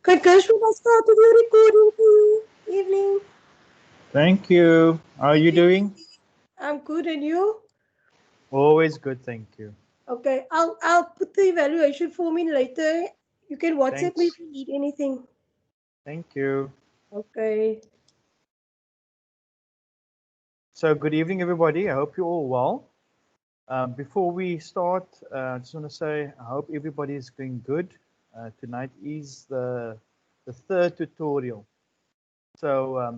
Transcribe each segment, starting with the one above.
Kankash, we started your recording for you. Evening. Thank you. How are you doing? I'm good, and you? Always good, thank you. Okay, I'll put the evaluation form in later. You can WhatsApp me Thanks. if you need anything. Thank you. Okay. So, good evening, everybody. I hope you're all well. Before we start, I just want to say I hope everybody is doing good. Tonight is the third tutorial. So,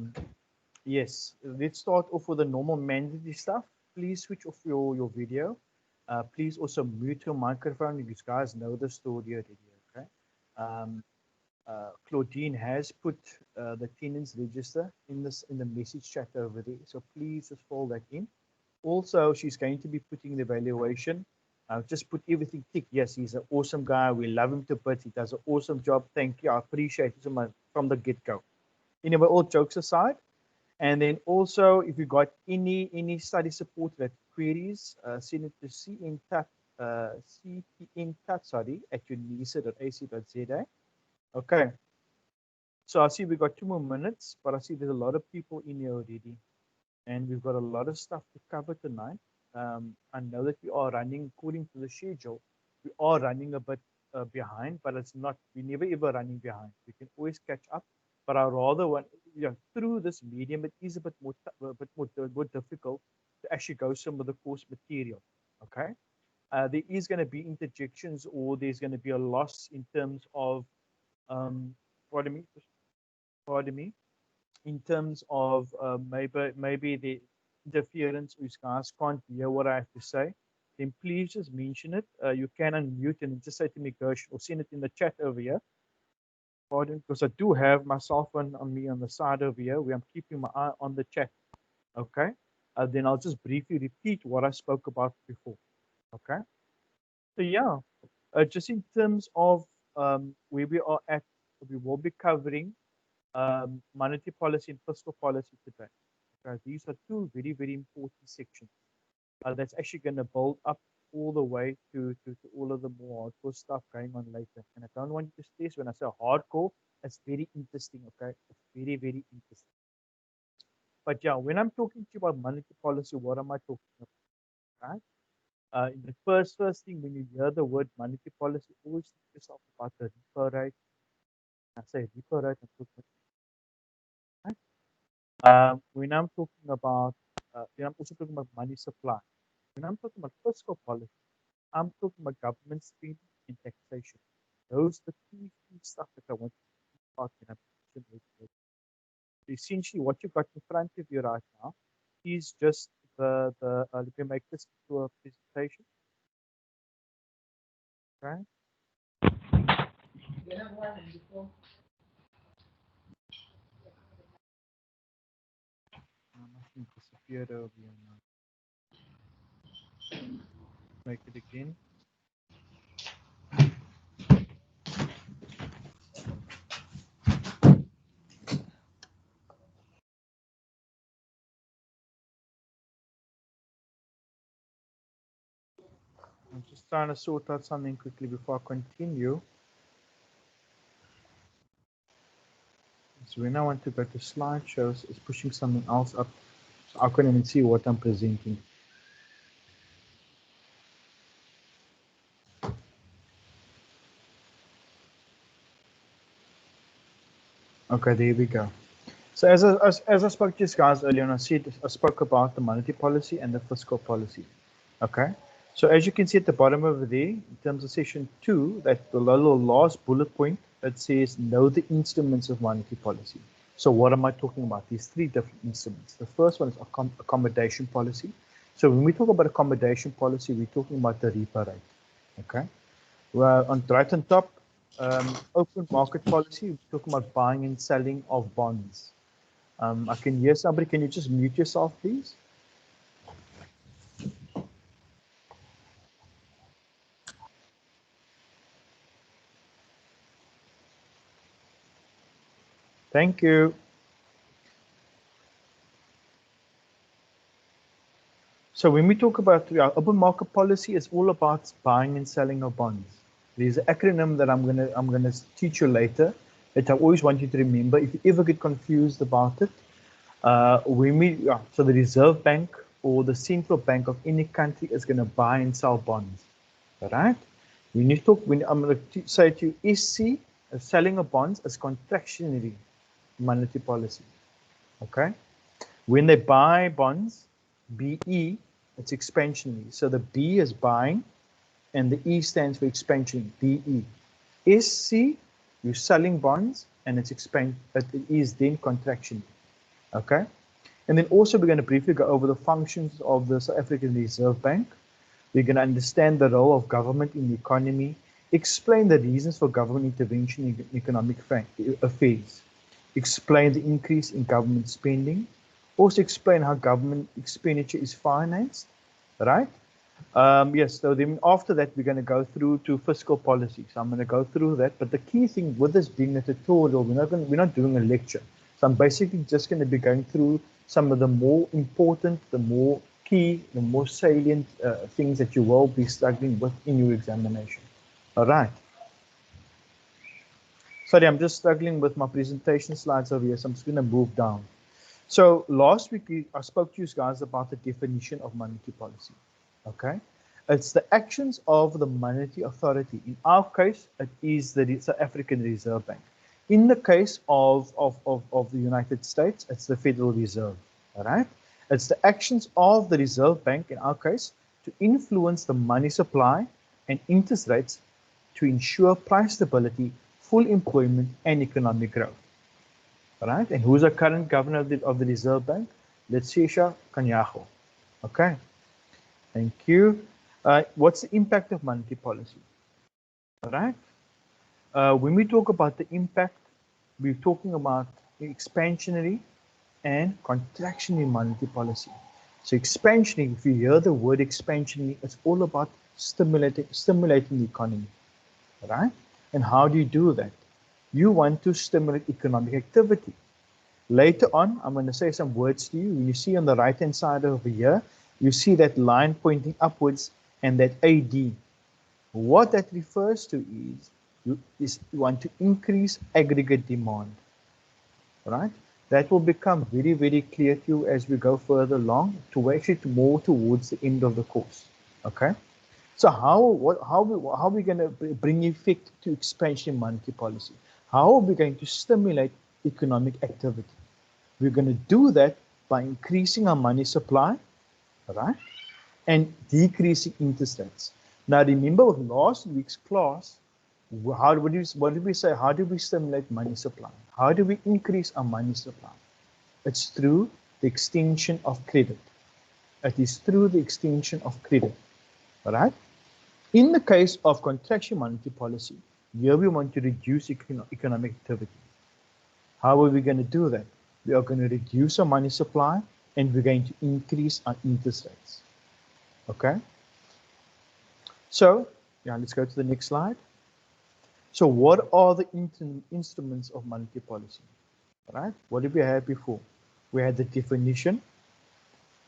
yes, let's start off with the normal mandatory stuff. Please switch off your video. Please also mute your microphone. You guys know the story already, okay? Um, Claudine has put the tenants register in the message chat over there. So please just fill that in. Also, she's going to be putting the evaluation. Just put everything tick. Yes, he's an awesome guy. We love him to bits. He does an awesome job. Thank you. I appreciate it so much from the get-go. Anyway, all jokes aside, and then also if you got any study support that queries, send it to ctntat, sorry, at unisa.ac.za. Okay. So I see we got 2 more minutes, but I see there's a lot of people in here already, and we've got a lot of stuff to cover tonight. I know that we are running according to the schedule. We are running a bit behind, but it's not. We never ever running behind. We can always catch up. But I rather want, through this medium, it is a bit more difficult to actually go some of the course material. Okay. There is going to be interjections, or there's going to be a loss in terms of um, pardon me, pardon me, in terms of maybe the interference, which guys can't hear what I have to say, then please just mention it. You can unmute and just say to me, Gersh, or send it in the chat over here. Pardon, because I do have my cell phone on me on the side over here where I'm keeping my eye on the chat. Okay. Then I'll just briefly repeat what I spoke about before. Okay. So yeah, just in terms of where we are at, we will be covering monetary policy and fiscal policy today. Okay, these are two very important sections that's actually going to build up all the way to all of the more hardcore stuff going on later. And I don't want you to stress when I say hardcore, it's very interesting, okay? It's very interesting. But yeah, when I'm talking to you about monetary policy, what am I talking about? Right? In the first thing, when you hear the word monetary policy, always think yourself about the repo rate. I say repo rate, I'm talking when I'm talking about, I'm also talking about money supply. When I'm talking about fiscal policy, I'm talking about government spending and taxation. Those are the two key stuff that I want to talk about when I'm mentioning. Essentially, what you got in front of you right now is just let me make this into a presentation. Right? Nothing disappeared over here now. Make it again. I'm just trying to sort out something quickly before I continue. So when I want to go to slideshows, it's pushing something else up. So I can't even see what I'm presenting. Okay, there we go. So as I spoke to you guys earlier, and I spoke about the monetary policy and the fiscal policy. Okay. So as you can see at the bottom over there, in terms of section 2, that the little last bullet point that says know the instruments of monetary policy. So what am I talking about? These three different instruments. The first one is accommodation policy. So when we talk about accommodation policy, we're talking about the repo rate. Okay. Well, right on top, open market policy, we're talking about buying and selling of bonds. I can hear somebody. Can you just mute yourself, please? Thank you. So when we talk about open market policy, it's all about buying and selling of bonds. There's an acronym that I'm gonna teach you later That I always want you to remember. If you ever get confused about it, so the Reserve Bank or the central bank of any country is going to buy and sell bonds, right? When you talk, when I'm going to say to you, SC, selling of bonds is contractionary monetary policy, okay? When they buy bonds, BE, it's expansionary. So the B is buying, and the E stands for expansion, BE. SC, you're selling bonds, and it is then contraction. Okay? And then also we're going to briefly go over the functions of the South African Reserve Bank. We're going to understand the role of government in the economy, explain the reasons for government intervention in economic affairs, explain the increase in government spending, also explain how government expenditure is financed, right? Yes, so then after that, we're going to go through to fiscal policy. So I'm going to go through that. But the key thing with this being a tutorial, we're not doing a lecture. So I'm basically just going to be going through some of the more important, the more key, the more salient things that you will be struggling with in your examination. All right. Sorry, I'm just struggling with my presentation slides over here, so I'm just going to move down. So last week, I spoke to you guys about the definition of monetary policy. Okay, it's the actions of the monetary authority. In our case, it is the South African Reserve Bank. In the case of the United States, it's the Federal Reserve. All right, it's the actions of the Reserve Bank, in our case, to influence the money supply and interest rates to ensure price stability, full employment, and economic growth. All right, and who's the current governor of the Reserve Bank? Letshisha Kanyago. Okay. Thank you. What's the impact of monetary policy? All right. When we talk about the impact, we're talking about expansionary and contractionary monetary policy. So expansionary, if you hear the word expansionary, it's all about stimulating the economy. All right. And how do you do that? You want to stimulate economic activity. Later on, I'm going to say some words to you. When you see on the right-hand side over here, you see that line pointing upwards and that AD. What that refers to is you want to increase aggregate demand, right? That will become very, very clear to you as we go further along, to actually more towards the end of the course, okay? So how are we going to bring effect to expansion monetary policy? How are we going to stimulate economic activity? We're going to do that by increasing our money supply, right, and decreasing interest rates. Now, remember with last week's class, what did we say? How do we stimulate money supply? How do we increase our money supply? It's through the extension of credit. It is through the extension of credit, all right? In the case of contraction monetary policy, here we want to reduce economic activity. How are we going to do that? We are going to reduce our money supply and we're going to increase our interest rates. Okay? So, yeah, let's go to the next slide. So what are the instruments of monetary policy? Right? What did we have before? We had the definition,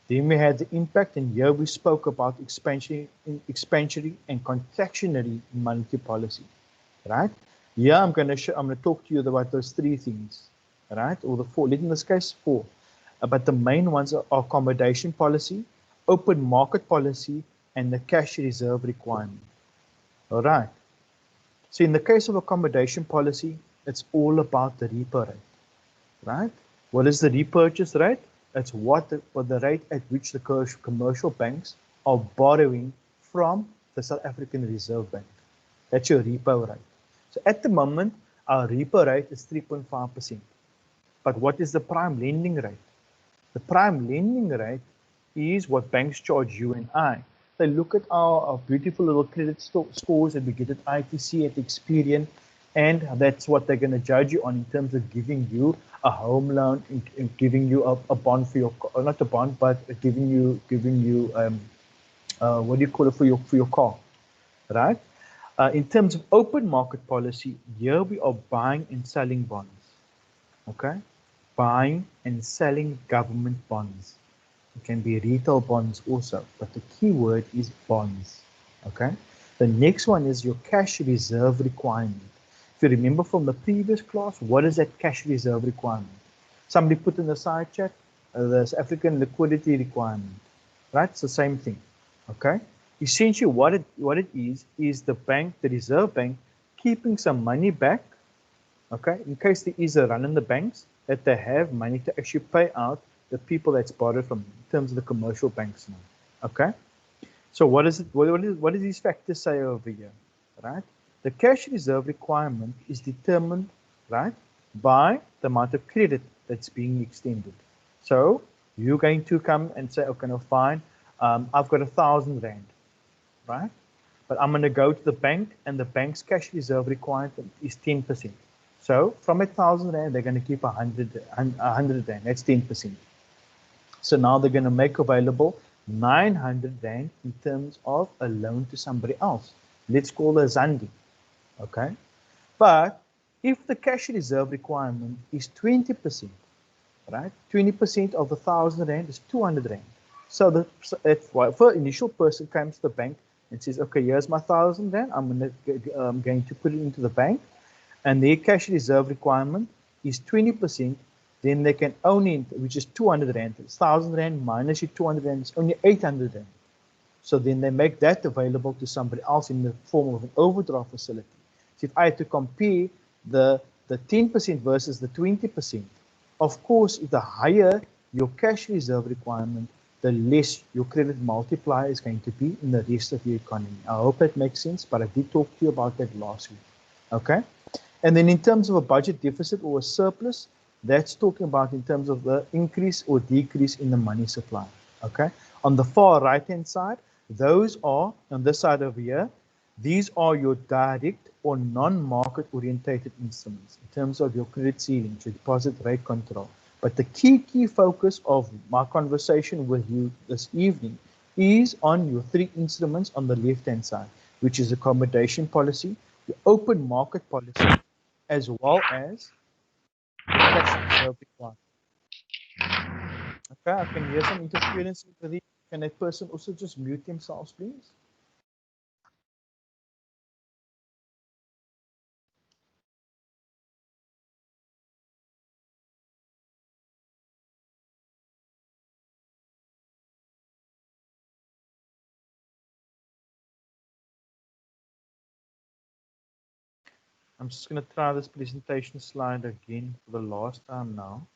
then we had the impact, and here we spoke about expansionary and contractionary monetary policy. Right? Here I'm going to talk to you about those three things, right? Or the four. In this case, four. But the main ones are accommodation policy, open market policy, and the cash reserve requirement. All right. So in the case of accommodation policy, it's all about the repo rate, right? What is the repurchase rate? It's the rate at which the commercial banks are borrowing from the South African Reserve Bank. That's your repo rate. So at the moment, our repo rate is 3.5%. But what is the prime lending rate? The prime lending rate is what banks charge you and I. They look at our beautiful little credit scores that we get at ITC, at Experian, and that's what they're going to judge you on in terms of giving you a home loan, and giving you a bond for your, not a bond, but giving you what do you call it, for your car, right? In terms of open market policy, here we are buying and selling bonds. Okay, buying and selling government bonds. It can be retail bonds also, but the key word is bonds. Okay. The next one is your cash reserve requirement. If you remember from the previous class, what is that cash reserve requirement? Somebody put in the side chat, the African liquidity requirement, right? It's the same thing, okay? Essentially, what it is the bank, the Reserve Bank, keeping some money back, okay, in case there is a run in the banks, that they have money to actually pay out the people that's borrowed from, in terms of the commercial banks now, okay? So what is it? What do these factors say over here, right? The cash reserve requirement is determined, right, by the amount of credit that's being extended. So you're going to come and say, okay, no, fine, I've got 1,000 rand, right? But I'm going to go to the bank, and the bank's cash reserve requirement is 10%. So from 1,000 rand, they're going to keep 100 rand. That's 10%. So now they're going to make available 900 rand in terms of a loan to somebody else. Let's call her Zandi, okay? But if the cash reserve requirement is 20%, right? 20% of the 1,000 rand is 200 rand. So if the initial person comes to the bank and says, okay, here's my 1,000 rand, I'm going to put it into the bank, and their cash reserve requirement is 20%, then they can only, which is 200 rand, 1,000 rand minus your 200 rand is only 800 rand. So then they make that available to somebody else in the form of an overdraft facility. So if I had to compare the 10% versus the 20%, of course, the higher your cash reserve requirement, the less your credit multiplier is going to be in the rest of your economy. I hope that makes sense, but I did talk to you about that last week. Okay? And then in terms of a budget deficit or a surplus, that's talking about in terms of the increase or decrease in the money supply. Okay? On the far right-hand side, those are, on this side over here, these are your direct or non-market orientated instruments in terms of your credit ceiling, your deposit rate control. But the key focus of my conversation with you this evening is on your three instruments on the left-hand side, which is accommodation policy, the open market policy, as well as the cash reserve requirement. Okay, I can hear some interference with it. Can that person also just mute themselves, please? I'm just going to try this presentation slide again for the last time now.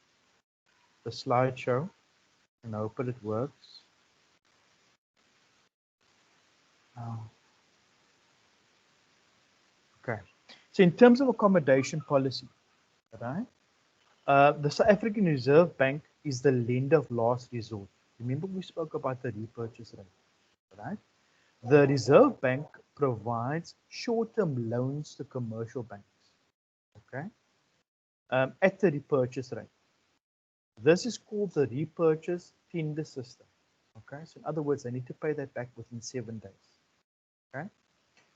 The slideshow, and I hope it works. Oh. Okay. So in terms of accommodation policy, right? The South African Reserve Bank is the lender of last resort. Remember we spoke about the repurchase rate, right? The Reserve Bank provides short-term loans to commercial banks, okay, at the repurchase rate. This is called the repurchase tender system, okay? So in other words, they need to pay that back within 7 days, okay?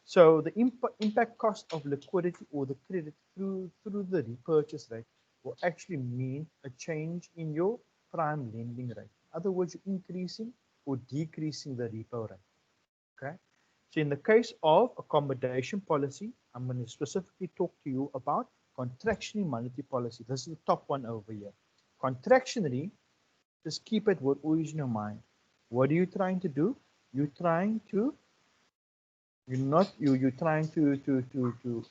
So the impact cost of liquidity or the credit through the repurchase rate will actually mean a change in your prime lending rate. In other words, you're increasing or decreasing the repo rate, okay? So in the case of accommodation policy, I'm going to specifically talk to you about contractionary monetary policy. This is the top one over here. Contractionary, just keep it always in your mind. What are you trying to do? You're trying to, you're trying to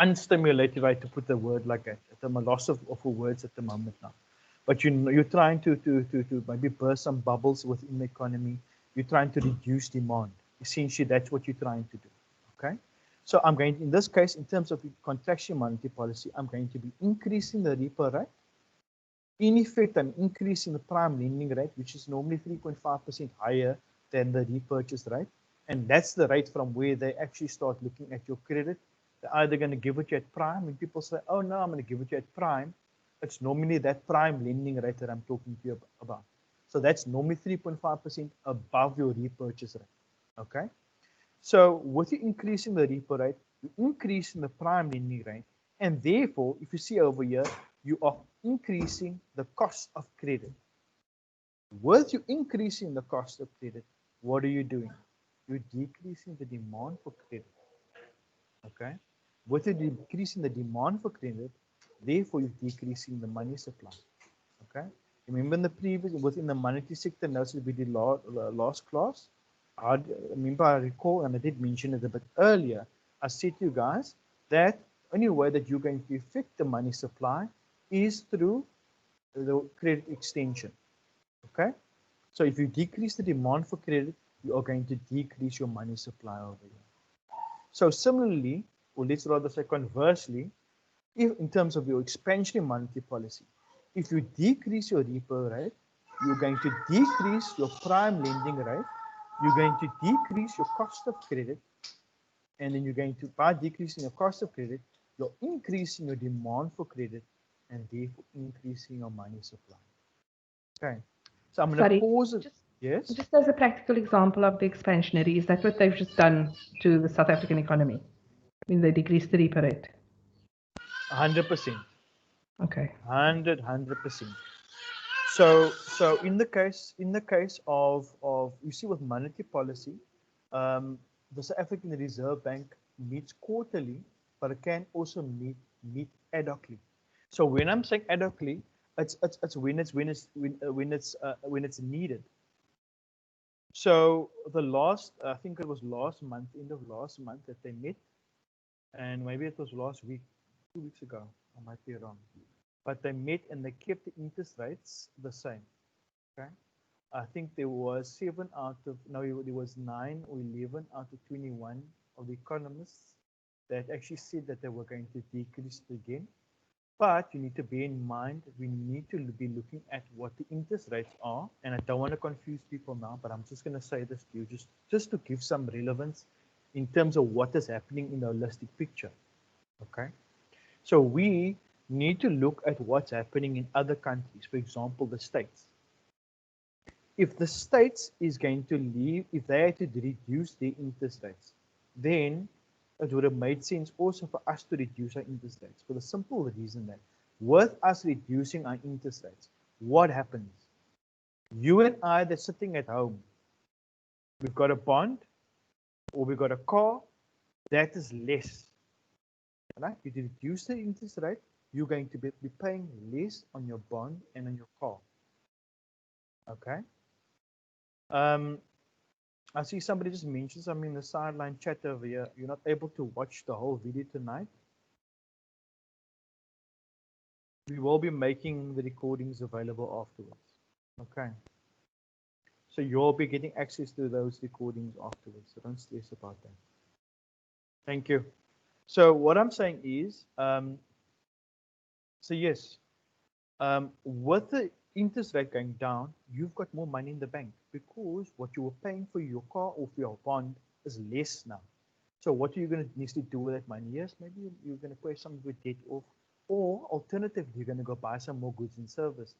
unstimulate, if I to put the word like that. I'm a loss of words at the moment now. But you're trying to maybe burst some bubbles within the economy. You're trying to reduce demand. Essentially, that's what you're trying to do. Okay. So I'm going to, in this case, in terms of contraction monetary policy, I'm going to be increasing the repo rate. In effect, I'm increasing the prime lending rate, which is normally 3.5% higher than the repurchase rate. And that's the rate from where they actually start looking at your credit. They're either going to give it to you at prime, and people say, oh no, I'm going to give it to you at prime. It's normally that prime lending rate that I'm talking to you about. So that's normally 3.5% above your repurchase rate. Okay. So with you increasing the repo rate, you increase in the prime lending rate, and therefore, if you see over here, you are increasing the cost of credit. With you increasing the cost of credit, what are you doing? You're decreasing the demand for credit. Okay. With the decrease in the demand for credit, therefore you're decreasing the money supply. Okay. Remember in the previous, within the monetary sector notes that we did last class, I remember I recall, and I did mention it a bit earlier, I said to you guys that only way that you're going to affect the money supply is through the credit extension. Okay. So if you decrease the demand for credit, you are going to decrease your money supply over here. So similarly, or let's rather say conversely, if in terms of your expansionary monetary policy, if you decrease your repo rate, you're going to decrease your prime lending rate, you're going to decrease your cost of credit, and then you're going to, by decreasing your cost of credit, you're increasing your demand for credit and therefore increasing your money supply. Okay, so I'm going to pause it. Yes? Just as a practical example of the expansionary, is that what they've just done to the South African economy? I mean, they decreased the repo rate. 100%. Okay. 100%. So in the case of you see with monetary policy, the South African Reserve Bank meets quarterly, but it can also meet ad hocly. So when I'm saying ad hocly, it's when it's needed. So the last, I think it was last month, end of last month that they met, and maybe it was last week, 2 weeks ago, I might be wrong. But they met and they kept the interest rates the same. Okay, I think there was 9 or 11 out of 21 of the economists that actually said that they were going to decrease it again. But you need to bear in mind, we need to be looking at what the interest rates are. And I don't want to confuse people now, but I'm just going to say this to you, just to give some relevance in terms of what is happening in the holistic picture. Okay, so we need to look at what's happening in other countries, for example, the States. If the States is going to leave, if they had to reduce their interest rates, then it would have made sense also for us to reduce our interest rates, for the simple reason that with us reducing our interest rates, what happens? You and I that's sitting at home, we've got a bond or we've got a car, that is less. Right? If you reduce the interest rate, you're going to be paying less on your bond and on your car. Okay. I see somebody just mentioned something in the sideline chat over here. You're not able to watch the whole video tonight. We will be making the recordings available afterwards. Okay. So you'll be getting access to those recordings afterwards. So don't stress about that. Thank you. So what I'm saying is, so yes, with the interest rate going down, you've got more money in the bank because what you were paying for your car or for your bond is less now. So what are you going to need to do with that money? Yes, maybe you're going to pay some of your debt off, or alternatively, you're going to go buy some more goods and services.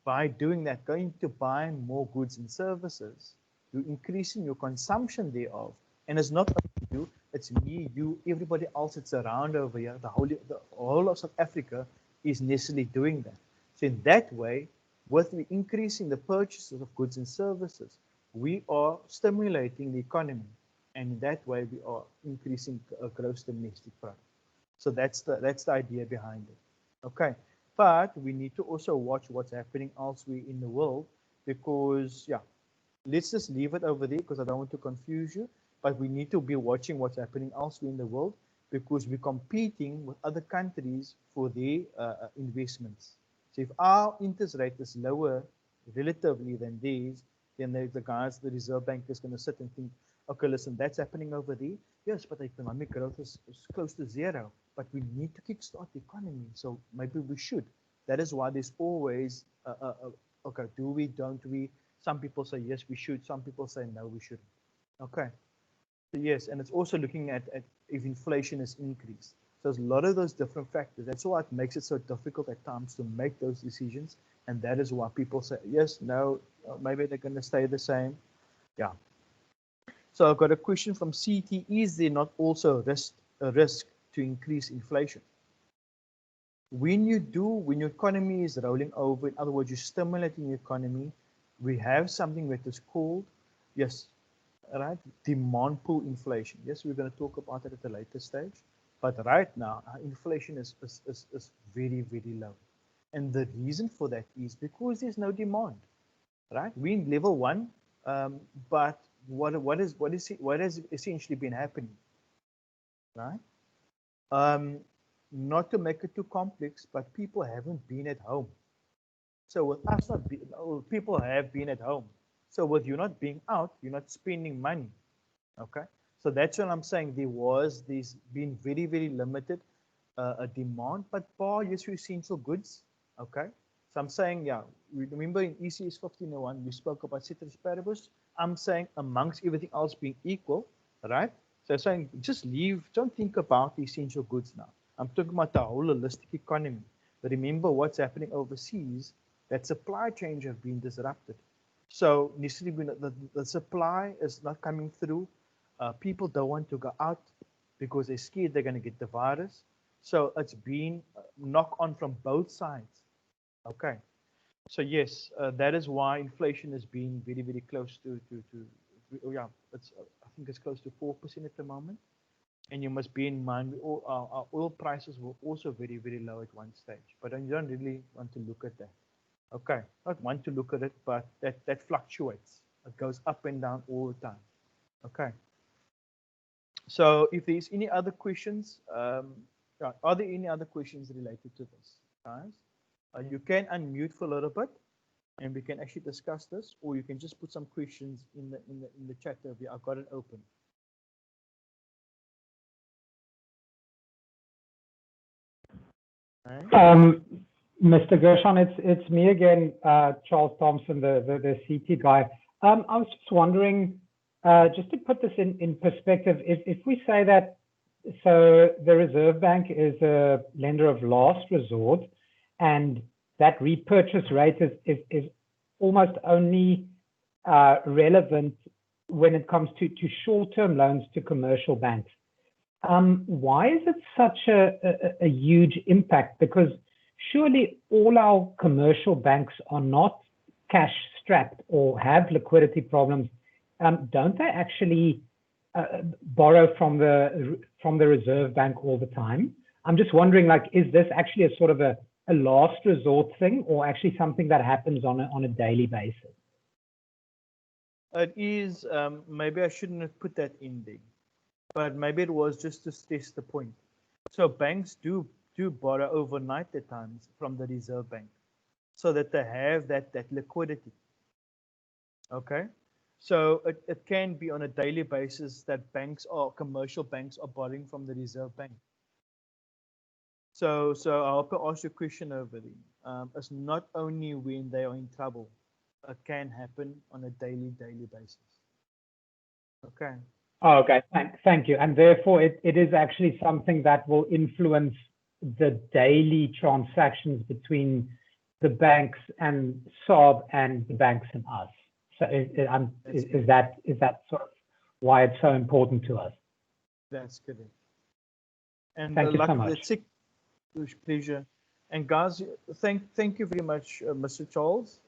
By doing that, going to buy more goods and services, you're increasing your consumption thereof. And it's not only you, it's me, you, everybody else that's around over here, the whole of South Africa is necessarily doing that. So in that way, with increasing the purchases of goods and services, we are stimulating the economy. And in that way, we are increasing gross domestic product. So that's the idea behind it. Okay. But we need to also watch what's happening elsewhere in the world because, yeah, let's just leave it over there because I don't want to confuse you. But we need to be watching what's happening elsewhere in the world because we're competing with other countries for their investments. So if our interest rate is lower relatively than theirs, then the guys, the Reserve Bank is going to sit and think, okay, listen, that's happening over there. Yes, but the economic growth is close to zero. But we need to kickstart the economy. So maybe we should. That is why there's always, okay, do we, don't we? Some people say, yes, we should. Some people say, no, we shouldn't. Okay. So yes, and it's also looking at if inflation is increased. So there's a lot of those different factors. That's why it makes it so difficult at times to make those decisions. And that is why people say, yes, no, maybe they're going to stay the same. Yeah. So I've got a question from CT. Is there not also a risk to increase inflation? When your economy is rolling over, in other words, you're stimulating the economy, we have something that is called, yes, right, demand pull inflation. Yes, we're going to talk about it at a later stage. But right now, inflation is very, very low. And the reason for that is because there's no demand, right? We're in level one, but what has essentially been happening, right? Not to make it too complex, but people haven't been at home. So with us not be, people have been at home. So with you not being out, you're not spending money. Okay. So that's what I'm saying. There was this been very, very limited a demand, but bar yes for essential goods. Okay. So I'm saying, yeah, remember in ECS1601, we spoke about ceteris paribus. I'm saying amongst everything else being equal, right? So I'm saying just leave, don't think about the essential goods now. I'm talking about the whole holistic economy. But remember what's happening overseas, that supply chains have been disrupted. So the supply is not coming through. People don't want to go out because they're scared they're going to get the virus. So it's been knock on from both sides. Okay. So yes, that is why inflation has been very, very close yeah, I think it's close to 4% at the moment. And you must bear in mind, our oil prices were also very, very low at one stage. But you don't really want to look at that. Okay, not want to look at it, but that fluctuates. It goes up and down all the time. Okay. So if there's any other questions, are there any other questions related to this, guys? You can unmute for a little bit, and we can actually discuss this, or you can just put some questions in the chat over here. I've got it open. Right. Mr. Gershon, it's me again, Charles Thompson, the CT guy. I was just wondering, just to put this in perspective, if we say that, so the Reserve Bank is a lender of last resort, and that repurchase rate is almost only relevant when it comes to short-term loans to commercial banks. Why is it such a huge impact? Because surely all our commercial banks are not cash strapped or have liquidity problems. Don't they actually borrow from the Reserve Bank all the time? I'm just wondering, like, is this actually a sort of a last resort thing, or actually something that happens on a daily basis? It is, maybe I shouldn't have put that in there, but maybe it was just to stress the point. So banks do borrow overnight at times from the Reserve Bank so that they have that liquidity. Okay. So it can be on a daily basis that banks or commercial banks are borrowing from the Reserve Bank. So I hope I asked your question over there. It's not only when they are in trouble. It can happen on a daily basis. Okay. Oh, okay, thank you. And therefore, it is actually something that will influence the daily transactions between the banks and SARB and the banks and us. So is that sort of why it's so important to us? That's correct. And thank you so much. Pleasure. And guys, thank you very much, Mr. Charles.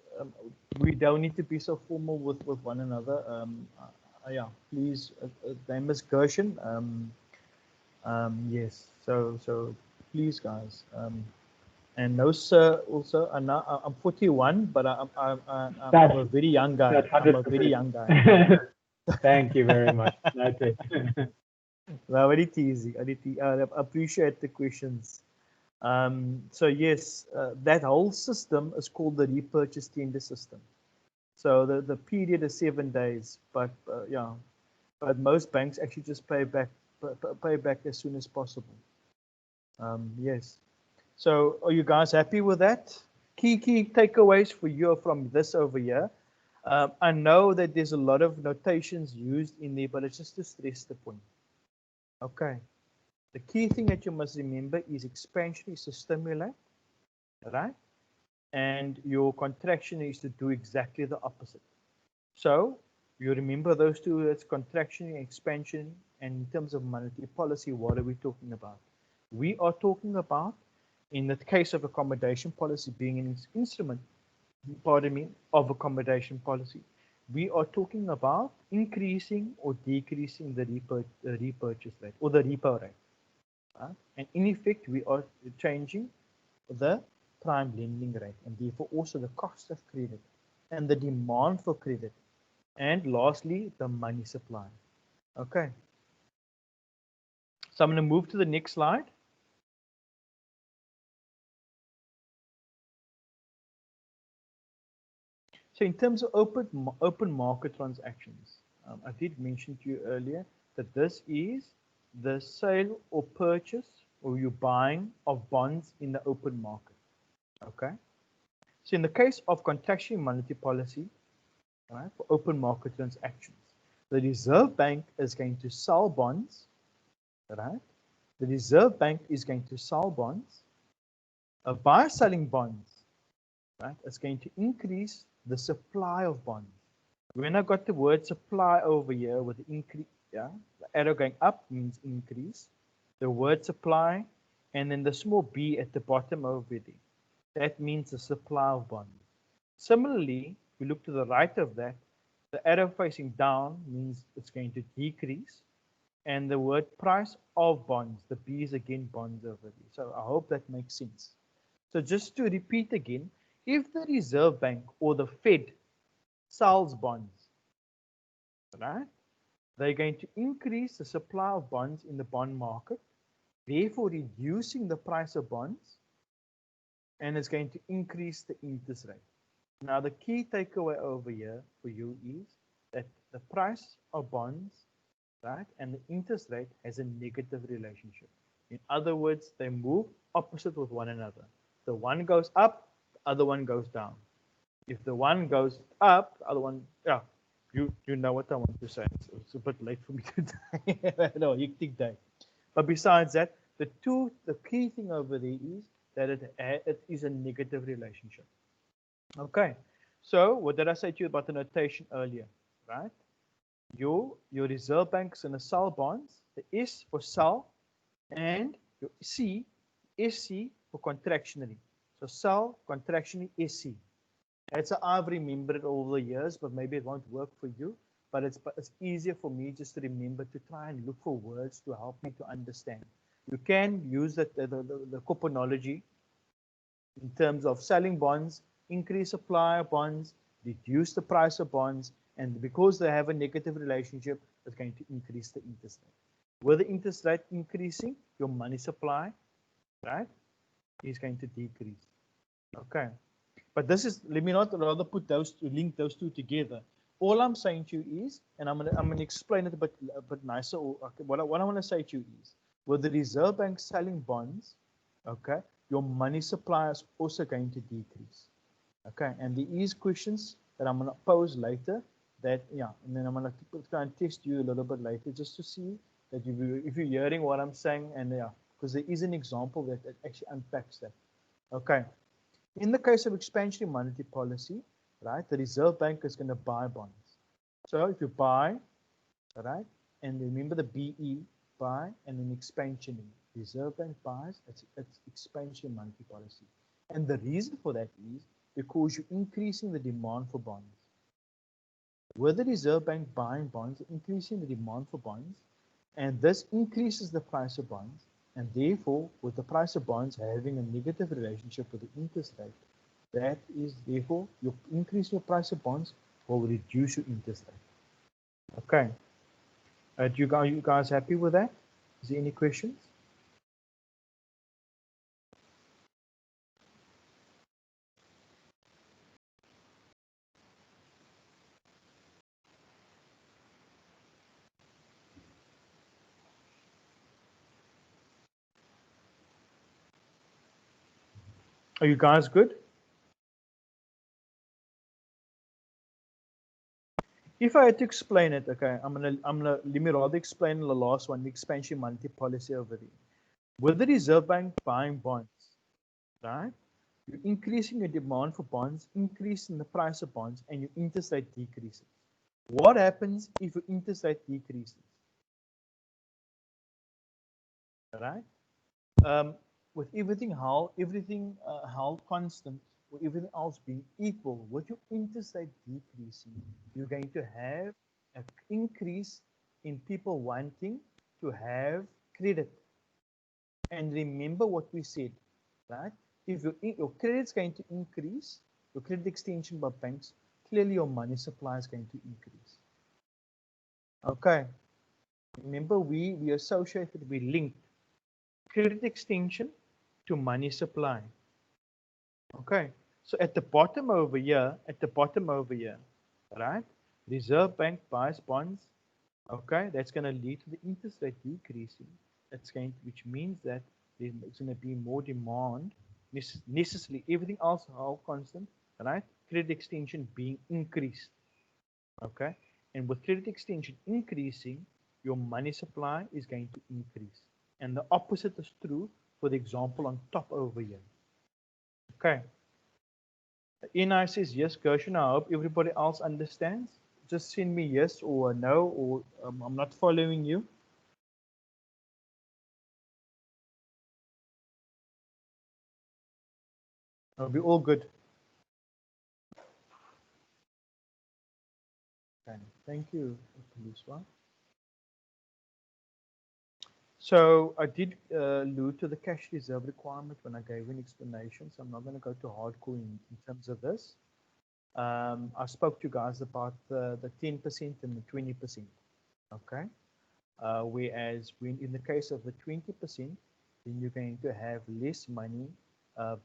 We don't need to be so formal with one another. Yeah, please, name is Gershon. Yes. So please, guys. And no, sir. Also, I'm 41, but I'm a very young guy. I'm a very young guy. Thank you very much. Well, very easy. I appreciate the questions. So yes, that whole system is called the repurchase tender system. So the period is 7 days, but yeah, but most banks actually just pay back as soon as possible. Yes. So are you guys happy with that? Key takeaways for you from this over here. I know that there's a lot of notations used in there, but it's just to stress the point. Okay. The key thing that you must remember is expansion is to stimulate, right? And your contraction is to do exactly the opposite. So you remember those two, that's contraction and expansion. And in terms of monetary policy, what are we talking about? We are talking about, in the case of accommodation policy being an instrument, pardon me, of accommodation policy, we are talking about increasing or decreasing the repurchase rate or the repo rate. right? And in effect, we are changing the prime lending rate and therefore also the cost of credit and the demand for credit. And lastly, the money supply. Okay. So I'm going to move to the next slide. So in terms of open market transactions, I did mention to you earlier that this is the sale or purchase or you buying of bonds in the open market. Okay. So in the case of contractionary monetary policy, right, for open market transactions, the Reserve Bank is going to sell bonds, right? The Reserve Bank is going to sell bonds. By selling bonds, right, it's going to increase the supply of bonds. When I got the word supply over here with the increase, yeah, the arrow going up means increase. The word supply, and then the small b at the bottom over there, that means the supply of bonds. Similarly, if we look to the right of that, the arrow facing down means it's going to decrease. And the word price of bonds, the B is again bonds over there. So I hope that makes sense. So just to repeat again, if the Reserve Bank or the Fed sells bonds, right, they're going to increase the supply of bonds in the bond market, therefore reducing the price of bonds, and it's going to increase the interest rate. Now, the key takeaway over here for you is that the price of bonds, right, and the interest rate has a negative relationship. In other words, they move opposite with one another. The one goes up, the other one goes down. If the one goes up, the other one, yeah, you know what I want to say. It's a bit late for me today. No, hectic day. But besides that, the key thing over there is that it is a negative relationship. Okay, so what did I say to you about the notation earlier, right? Your Reserve Bank is going to sell bonds, the S for sell, and your C, SC for contractionary. So sell, contractionary, SC. That's how I've remembered it over the years, but maybe it won't work for you. But it's easier for me just to remember to try and look for words to help me to understand. You can use the couponology in terms of selling bonds, increase supply of bonds, reduce the price of bonds, and because they have a negative relationship, it's going to increase the interest rate. With the interest rate increasing, your money supply, right, is going to decrease. Okay. But this is, let me not rather put those two, link those two together. All I'm saying to you is, and I'm gonna explain it a bit nicer. Or, okay, what I want to say to you is, with the Reserve Bank selling bonds, okay, your money supply is also going to decrease. Okay, and there is questions that I'm gonna pose later. That and then I'm gonna try and test you a little bit later just to see that if you're hearing what I'm saying, and because there is an example that actually unpacks that. Okay. In the case of expansionary monetary policy, right, the Reserve Bank is going to buy bonds. So if you buy, right, and remember the BE, buy, and then expansionary. Reserve Bank buys, it's expansionary monetary policy. And the reason for that is because you're increasing the demand for bonds. With the Reserve Bank buying bonds, increasing the demand for bonds, and this increases the price of bonds, and therefore, with the price of bonds having a negative relationship with the interest rate, that is therefore, you increase your price of bonds will reduce your interest rate. Okay. You guys happy with that? Is there any questions? Are you guys good? If I had to explain it, okay, let me rather explain the last one, the expansion monetary policy over there. With the Reserve Bank buying bonds, right? You're increasing your demand for bonds, increasing the price of bonds, and your interest rate decreases. What happens if your interest rate decreases? Right? With everything held constant, with everything else being equal, with your interest rate decreasing, you're going to have an increase in people wanting to have credit. And remember what we said, right? If your credit is going to increase, your credit extension by banks, clearly your money supply is going to increase. Okay. Remember, we associated, we linked credit extension to money supply. Okay. So at the bottom over here, right? Reserve Bank buys bonds. Okay, that's going to lead to the interest rate decreasing. Which means that there's going to be more demand. Necessarily, everything else how constant, right? Credit extension being increased. Okay, and with credit extension increasing, your money supply is going to increase. And the opposite is true for the example on top over here. Okay. NI says yes, Gershon. I hope everybody else understands. Just send me yes or no, or I'm not following you. Are we all good? Okay, thank you, Peliswa. So I did allude to the cash reserve requirement when I gave an explanation, so I'm not going to go to hardcore in terms of this. I spoke to you guys about the 10% and the 20%, okay? Whereas when in the case of the 20%, then you're going to have less money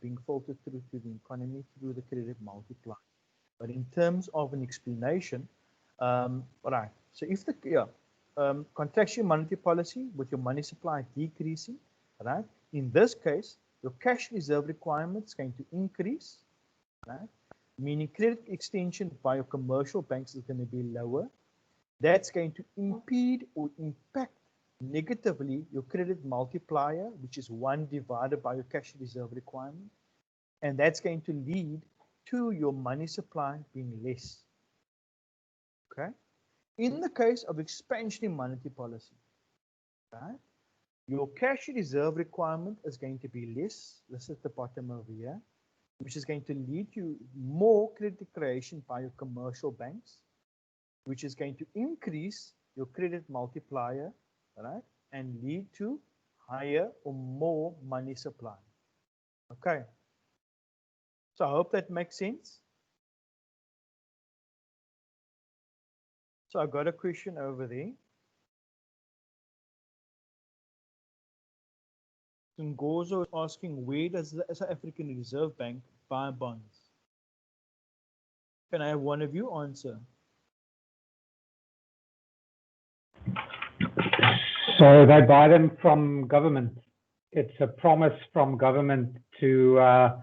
being filtered through to the economy through the credit multiplier. But in terms of an explanation, right, so if the contractual monetary policy with your money supply decreasing, right, in this case, your cash reserve requirement is going to increase, right, meaning credit extension by your commercial banks is going to be lower. That's going to impede or impact negatively your credit multiplier, which is 1 divided by your cash reserve requirement. And that's going to lead to your money supply being less. Okay. In the case of expansionary monetary policy, right, your cash reserve requirement is going to be less. This is at the bottom over here, which is going to lead to more credit creation by your commercial banks, which is going to increase your credit multiplier, right, and lead to higher or more money supply. Okay. So I hope that makes sense. So I got a question over there. Ngozo is asking, where does the South African Reserve Bank buy bonds? Can I have one of you answer? So they buy them from government. It's a promise from government to,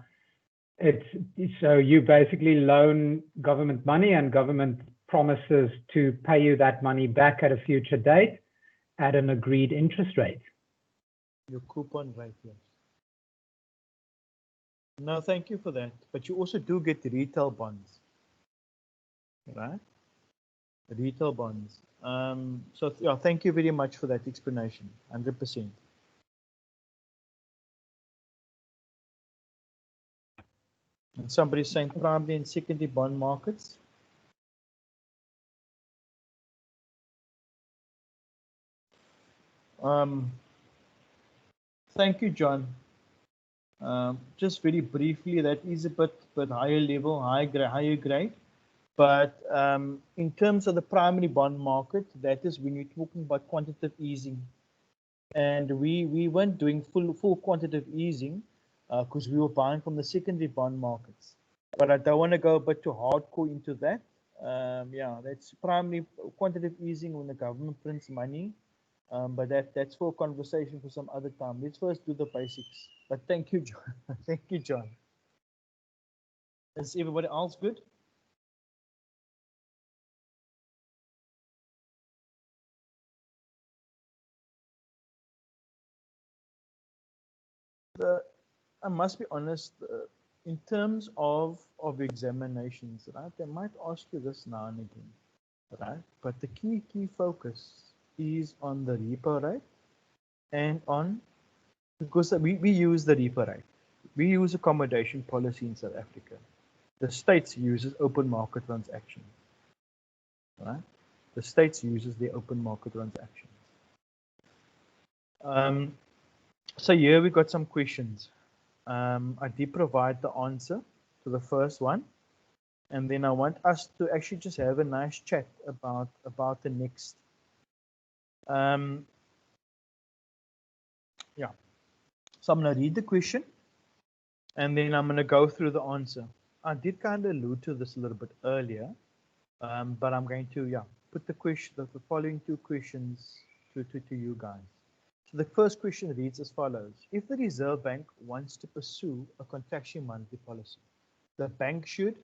so you basically loan government money and government promises to pay you that money back at a future date at an agreed interest rate. Your coupon rate, yes. No, thank you for that. But you also do get the retail bonds, right? The retail bonds. So yeah, thank you very much for that explanation. 100%. And somebody's saying primary and secondary bond markets. Thank you, John. Just very briefly, that is a bit higher level, higher grade. But in terms of the primary bond market, that is when you're talking about quantitative easing. And we weren't doing full quantitative easing because we were buying from the secondary bond markets. But I don't want to go a bit too hardcore into that. Yeah, that's primary quantitative easing when the government prints money. But that's for a conversation for some other time. Let's first do the basics. But thank you, John. Thank you, John. Is everybody else good? I must be honest, in terms of examinations, right? They might ask you this now and again, right? But the key focus is on the repo rate and on, because we use the repo rate. We use accommodation policy in South Africa. The States uses open market transactions, right? The States uses the open market transactions. So here we got some questions. I did provide the answer to the first one, and then I want us to actually just have a nice chat about the next. Yeah. So I'm gonna read the question, and then I'm gonna go through the answer. I did kind of allude to this a little bit earlier, but I'm going to put the following two questions to you guys. So the first question reads as follows. If the Reserve Bank wants to pursue a contraction monetary policy, the bank should,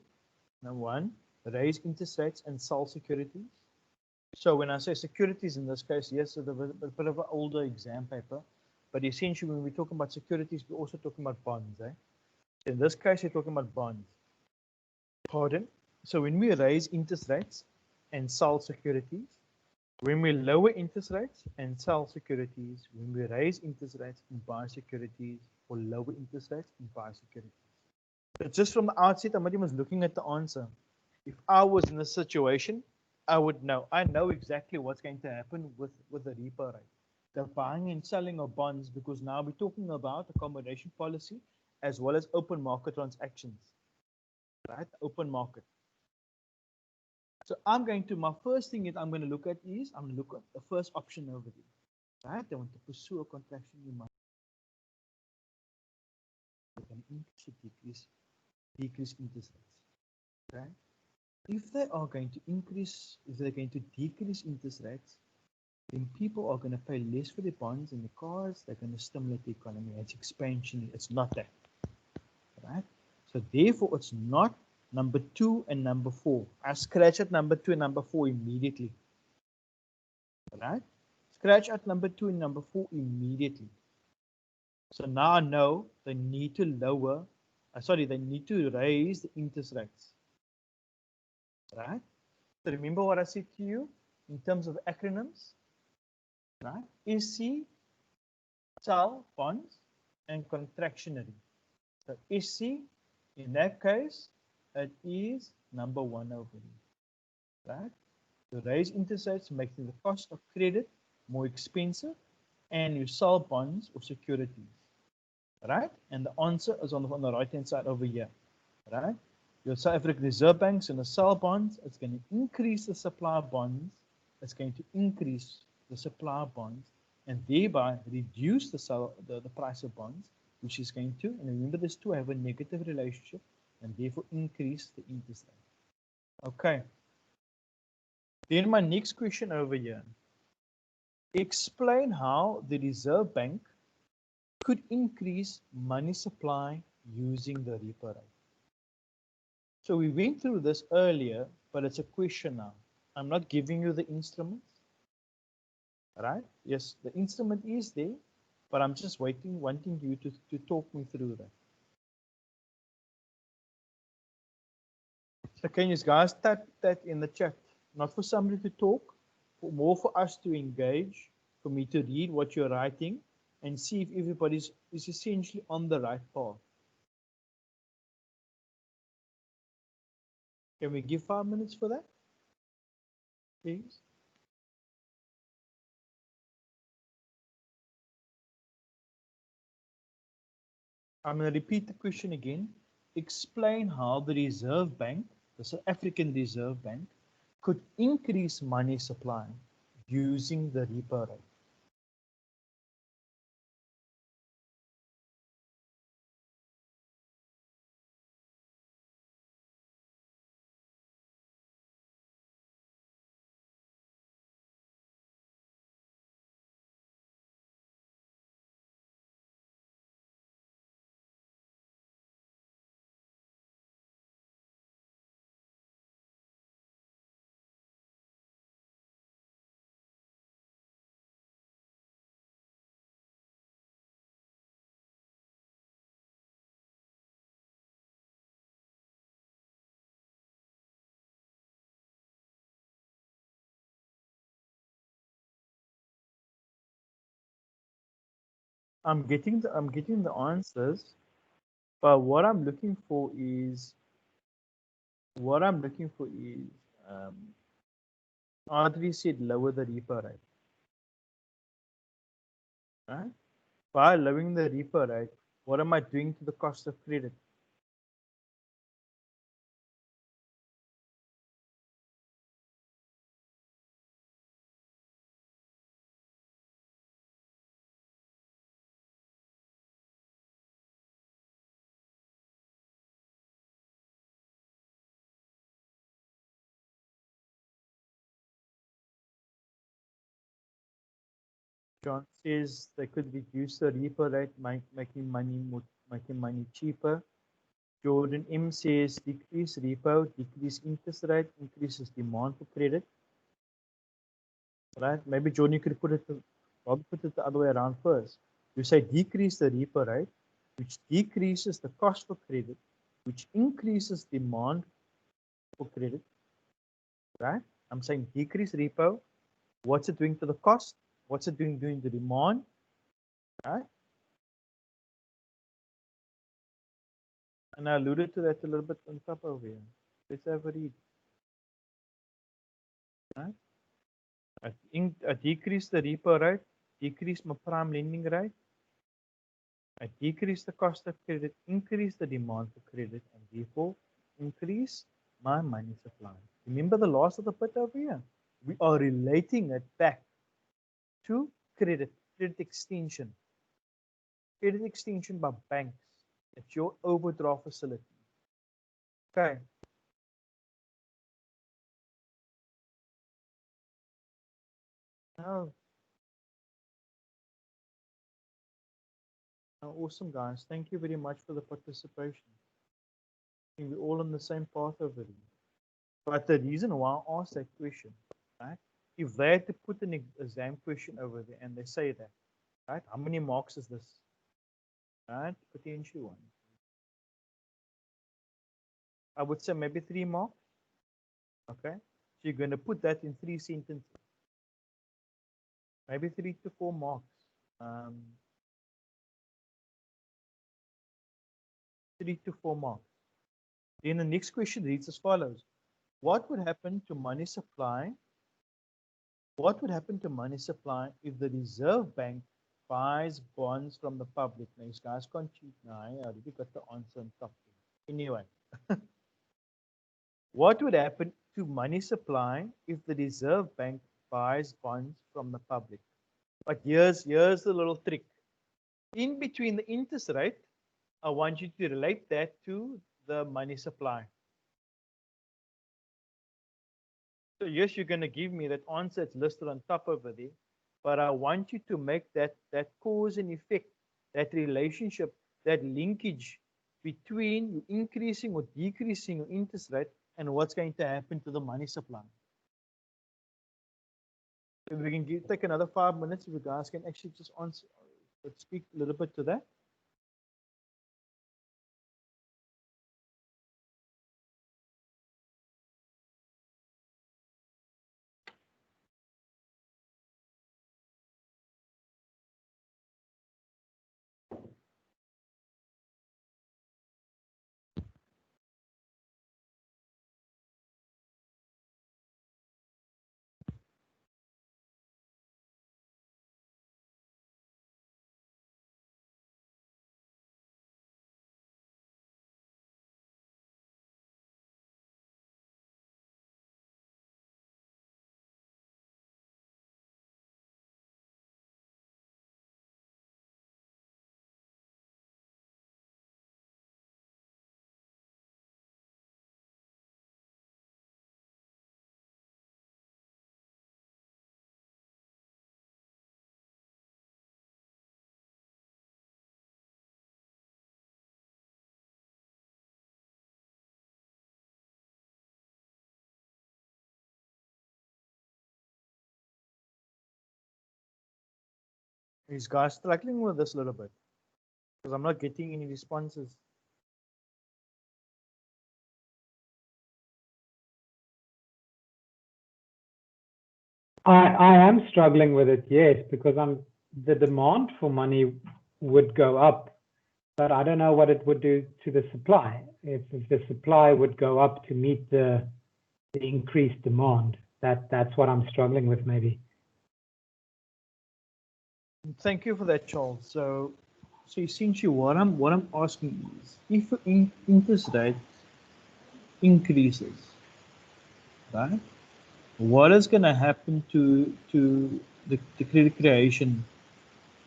number one, raise interest rates and sell securities. So when I say securities in this case, yes, it's a bit of an older exam paper, but essentially when we're talking about securities, we're also talking about bonds. In this case, we're talking about bonds. Pardon? So when we raise interest rates and sell securities, when we lower interest rates and sell securities, when we raise interest rates and buy securities, or lower interest rates and buy securities. So just from the outset, I'm not even looking at the answer. If I was in a situation, I would know. I know exactly what's going to happen with the repo rate. The buying and selling of bonds, because now we're talking about accommodation policy as well as open market transactions. Right? Open market. So I'm going to, my first thing is I'm going to look at the first option over there. Right? I want to pursue a contraction in my increase or decrease interest rates. Right? If they are going to increase, if they're going to decrease interest rates, then people are going to pay less for their bonds and the cars. They're going to stimulate the economy. It's expansion. It's not that. Right? So therefore, it's not number 2 and number 4. I scratch at number 2 and number 4 immediately. Right? Scratch at number 2 and number 4 immediately. So now I know they need to they need to raise the interest rates. Right? So remember what I said to you in terms of acronyms? Right? EC, sell bonds, and contractionary. So EC, in that case, it is number 1 over here. Right? To raise interest rates, making the cost of credit more expensive, and you sell bonds or securities. Right? And the answer is on the right-hand side over here. Right? Your South African Reserve Bank's going to sell bonds. It's going to increase the supply of bonds. It's going to increase the supply of bonds and thereby reduce the price of bonds, which is going to, and remember this two have a negative relationship and therefore increase the interest rate. Okay. Then my next question over here. Explain how the Reserve Bank could increase money supply using the repo rate. So we went through this earlier, but it's a question now. I'm not giving you the instruments, right? Yes, the instrument is there, but I'm just wanting you to talk me through that. So can you guys type that in the chat? Not for somebody to talk, but more for us to engage, for me to read what you're writing and see if everybody is essentially on the right path. Can we give 5 minutes for that, please? I'm going to repeat the question again. Explain how the Reserve Bank, the South African Reserve Bank, could increase money supply using the repo rate. I'm getting the answers, but what I'm looking for is Audrey said lower the repo rate, right? By lowering the repo rate, what am I doing to the cost of credit? John says they could reduce the repo rate, making money cheaper. Jordan M says decrease repo, decrease interest rate, increases demand for credit. Right? Maybe Jordan, you could put it the other way around first. You say decrease the repo rate, which decreases the cost for credit, which increases demand for credit. Right? I'm saying decrease repo. What's it doing to the cost? What's it doing to demand? Right? And I alluded to that a little bit on top over here. Let's have a read. Right? I decrease the repo rate, decrease my prime lending rate. I decrease the cost of credit, increase the demand for credit, and therefore increase my money supply. Remember the loss of the put over here? We are relating it back to credit extension. Credit extension by banks. It's your overdraft facility. Okay. Oh, awesome, guys. Thank you very much for the participation. We're all on the same path over here. But the reason why I asked that question, right? If they had to put an exam question over there and they say that, right? How many marks is this? Right? Potentially one. I would say maybe 3 marks. Okay. So you're going to put that in 3 sentences. Maybe 3 to 4 marks. 3 to 4 marks. Then the next question reads as follows. What would happen to money supply? What would happen to money supply if the Reserve Bank buys bonds from the public? Now, these guys can't cheat now. I already got the answer on top. Anyway, what would happen to money supply if the Reserve Bank buys bonds from the public? But here's the little trick. In between the interest rate, I want you to relate that to the money supply. So yes, you're going to give me that answer. It's listed on top over there. But I want you to make that cause and effect, that relationship, that linkage between you increasing or decreasing your interest rate and what's going to happen to the money supply. If we can take another 5 minutes, if you guys can actually just answer, let's speak a little bit to that. Is guys struggling with this a little bit? Because I'm not getting any responses. I am struggling with it, yes, because the demand for money would go up, but I don't know what it would do to the supply. If the supply would go up to meet the increased demand, that's what I'm struggling with maybe. Thank you for that, Charles. So essentially, what I'm asking is, if interest rate increases, right? What is going to happen to the credit creation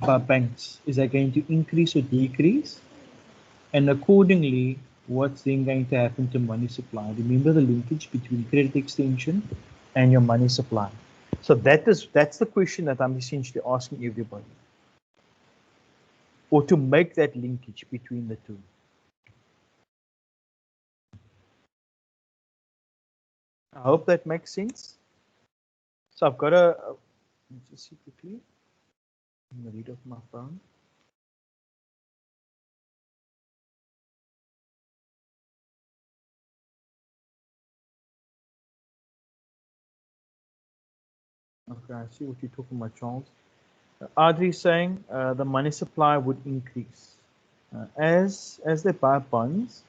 by banks? Is that going to increase or decrease? And accordingly, what's then going to happen to money supply? Remember the linkage between credit extension and your money supply. So that's the question that I'm essentially asking everybody, or to make that linkage between the two. I hope that makes sense. So I've got let me just see quickly. I'm going to read off my phone. Okay, I see what you're talking about, Charles. Audrey is saying the money supply would increase. As they buy bonds,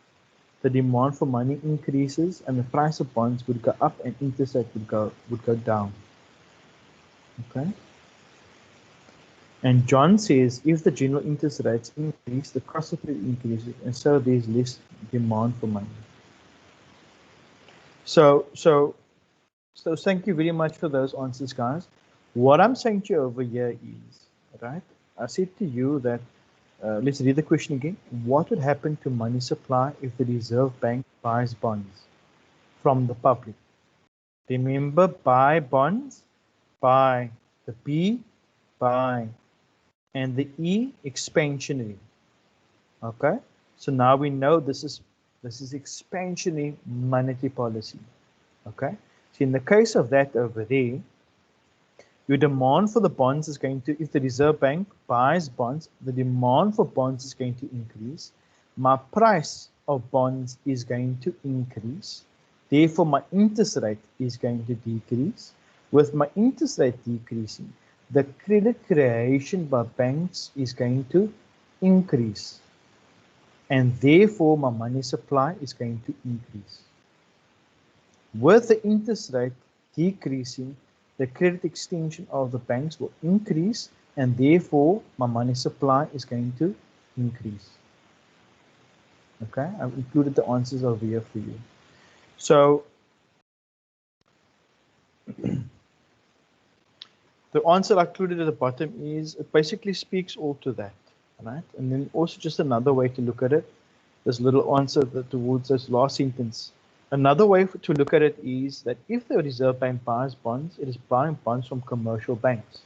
the demand for money increases and the price of bonds would go up and interest rate would go down. Okay. And John says if the general interest rates increase, the cost of credit increases, and so there's less demand for money. So thank you very much for those answers, guys. What I'm saying to you over here is, right? I said to you that let's read the question again. What would happen to money supply if the Reserve Bank buys bonds from the public? Remember, buy bonds, buy the B, buy, and the E, expansionary. Okay, so now we know this is expansionary monetary policy. Okay, so in the case of that over there, your demand for the bonds is going to, if the Reserve Bank buys bonds, the demand for bonds is going to increase. My price of bonds is going to increase. Therefore, my interest rate is going to decrease. With my interest rate decreasing, the credit creation by banks is going to increase. And therefore, my money supply is going to increase. With the interest rate decreasing, the credit extension of the banks will increase, and therefore my money supply is going to increase. Okay, I've included the answers over here for you. So the answer I included at the bottom is, it basically speaks all to that, right? And then also just another way to look at it, this little answer towards this last sentence. Another way to look at it is that if the Reserve Bank buys bonds, it is buying bonds from commercial banks,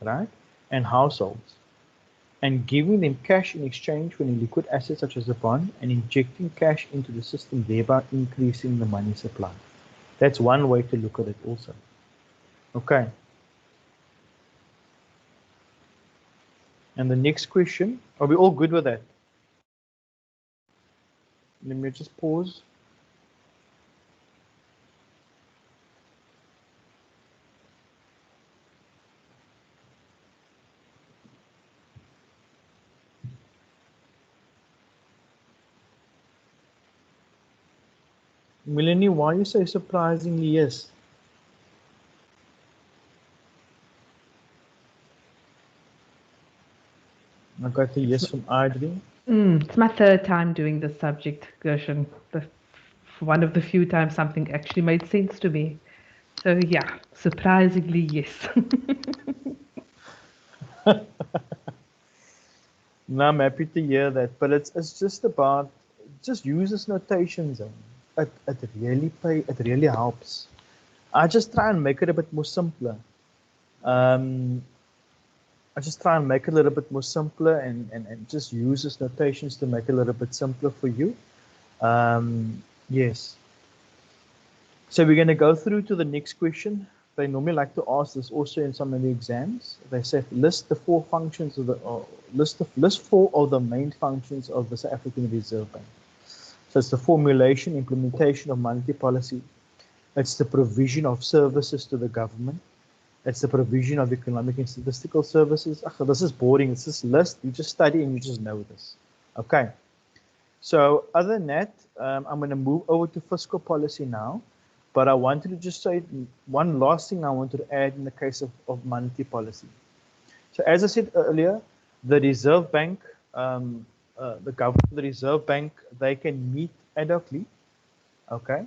right, and households, and giving them cash in exchange for any liquid assets such as a bond, and injecting cash into the system, thereby increasing the money supply. That's one way to look at it also. Okay. And the next question, are we all good with that? Let me just pause. Melanie, why you say surprisingly yes? I got a yes from Audrey. It's my third time doing this subject, Gershon. One of the few times something actually made sense to me. So yeah, surprisingly yes. No, I'm happy to hear that, but it's just about, just use this notations, and it really helps. I just try and make it a bit more simpler. I just try and make it a little bit more simpler, and just use this notations to make it a little bit simpler for you. Yes. So we're going to go through to the next question. They normally like to ask this also in some of the exams. They say list the four functions of the list four of the main functions of the South African Reserve Bank. So it's the formulation, implementation of monetary policy. It's the provision of services to the government. It's the provision of economic and statistical services. This is boring. It's this list. You just study and you just know this. Okay. So other than that, I'm going to move over to fiscal policy now. But I wanted to just say one last thing I wanted to add in the case of monetary policy. So as I said earlier, the Reserve Bank, the government, the Reserve Bank, they can meet ad hocly, okay,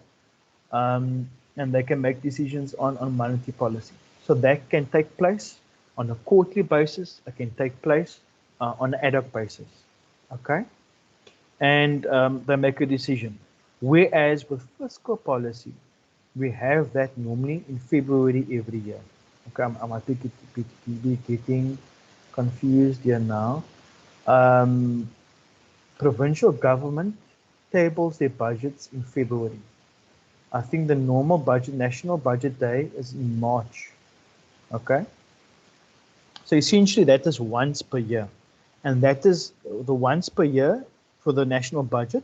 and they can make decisions on monetary policy. So that can take place on a quarterly basis. It can take place on an ad hoc basis, okay, and they make a decision. Whereas with fiscal policy, we have that normally in February every year. Okay, I might be getting confused here now. Provincial government tables their budgets in February. I think the normal budget, national budget day is in March. Okay. So essentially that is once per year. And that is the once per year for the national budget.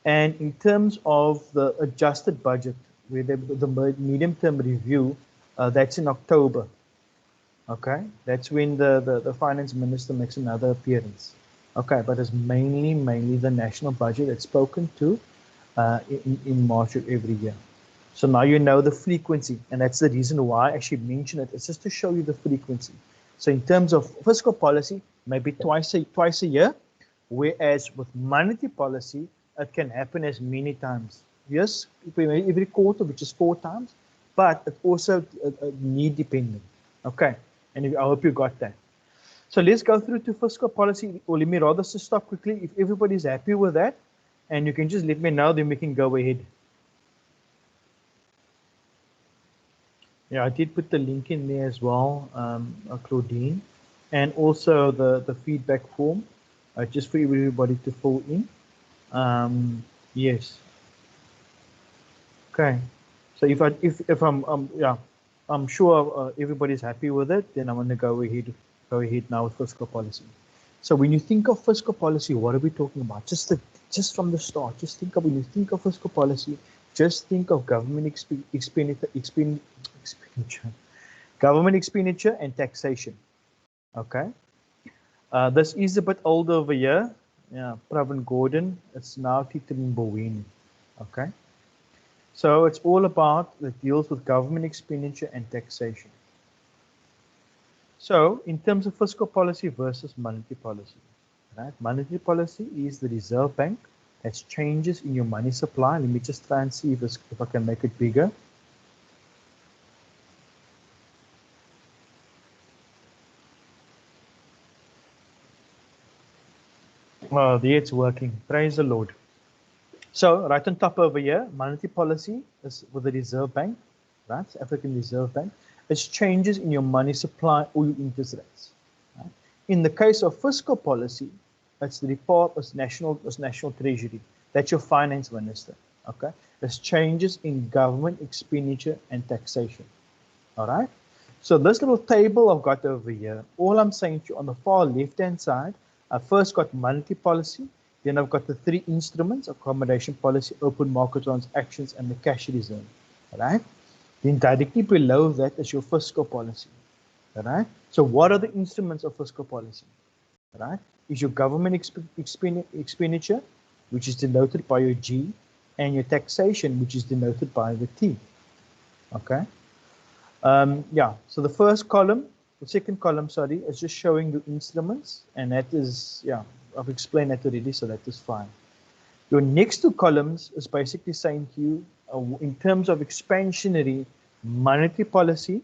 And in terms of the adjusted budget, where the medium term review, that's in October. Okay. That's when the finance minister makes another appearance. Okay. But it's mainly the national budget that's spoken to in March of every year. So now you know the frequency, and that's the reason why I actually mention it. It's just to show you the frequency. So in terms of fiscal policy, maybe twice a year, whereas with monetary policy, it can happen as many times. Yes, every quarter, which is 4 times, but it's also need dependent. Okay, and I hope you got that. So let's go through to fiscal policy, or let me rather just stop quickly. If everybody's happy with that, and you can just let me know, then we can go ahead. Yeah, I did put the link in there as well, Claudine, and also the feedback form, just for everybody to fill in. Yes. Okay. So if I'm sure everybody's happy with it, then I'm going to go ahead now with fiscal policy. So when you think of fiscal policy, what are we talking about? Just from the start, just think of, when you think of fiscal policy, just think of government expenditure, government expenditure and taxation. Okay. This is a bit older over here. Yeah, Pravin Gordon. It's now Titrin Bowen. Okay. So it's all about, it deals with government expenditure and taxation. So in terms of fiscal policy versus monetary policy, right? Monetary policy is the Reserve Bank. That's changes in your money supply. Let me just try and see if I can make it bigger. Oh, there it's working. Praise the Lord. So right on top over here, monetary policy is with the Reserve Bank, right? African Reserve Bank. It's changes in your money supply or your interest rates. Right? In the case of fiscal policy, it's the report of national treasury. That's your finance minister. Okay. It's changes in government expenditure and taxation. All right. So this little table I've got over here, all I'm saying to you on the far left-hand side, I've first got monetary policy, then I've got the 3 instruments: accommodation policy, open market transactions, and the cash reserve. All right. Then directly below that is your fiscal policy. All right. So what are the instruments of fiscal policy? All right. Is your government expenditure, which is denoted by your G, and your taxation, which is denoted by the T. Okay. Yeah, so the second column, sorry, is just showing the instruments, and that is, yeah, I've explained that already, so that is fine. Your next 2 columns is basically saying to you, in terms of expansionary monetary policy,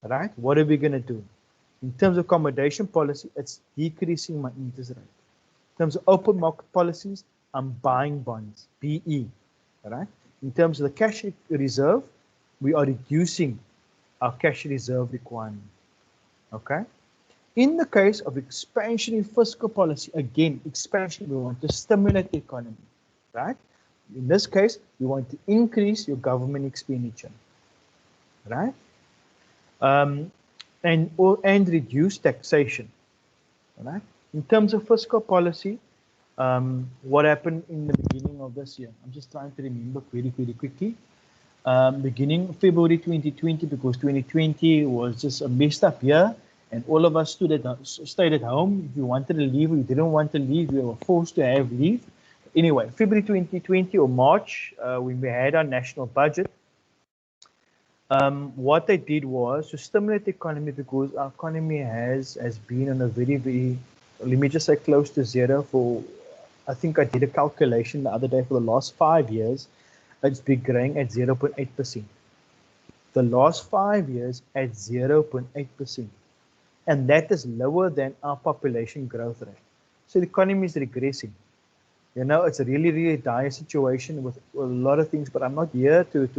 right, what are we going to do? In terms of accommodation policy, it's decreasing my interest rate. In terms of open market policies, I'm buying bonds, BE, right? In terms of the cash reserve, we are reducing our cash reserve requirement. Okay. In the case of expansionary fiscal policy, again, expansion, we want to stimulate the economy, right? In this case, we want to increase your government expenditure, right? And reduce taxation, right? In terms of fiscal policy, what happened in the beginning of this year? I'm just trying to remember very quickly. Beginning February 2020, because 2020 was just a messed up year, and all of us stayed at home. If you wanted to leave or you didn't want to leave, you were forced to have leave. Anyway, February 2020 or March, when we had our national budget, What they did was to stimulate the economy, because our economy has been on a very, let me just say, close to zero for, I think I did a calculation the other day, for the last 5 years, it's been growing at 0.8%. The last 5 years at 0.8%. And that is lower than our population growth rate. So the economy is regressing. You know, it's a really dire situation with a lot of things, but I'm not here to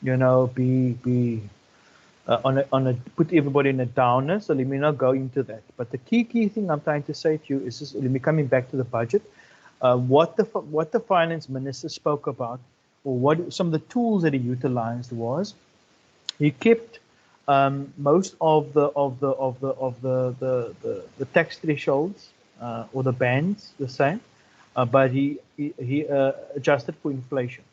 you know, be on a put everybody in a downer. So let me not go into that. But the key thing I'm trying to say to you is just, let me coming back to the budget. What the finance minister spoke about, or what some of the tools that he utilized, was he kept most of the tax thresholds or the bands the same, but he adjusted for inflation.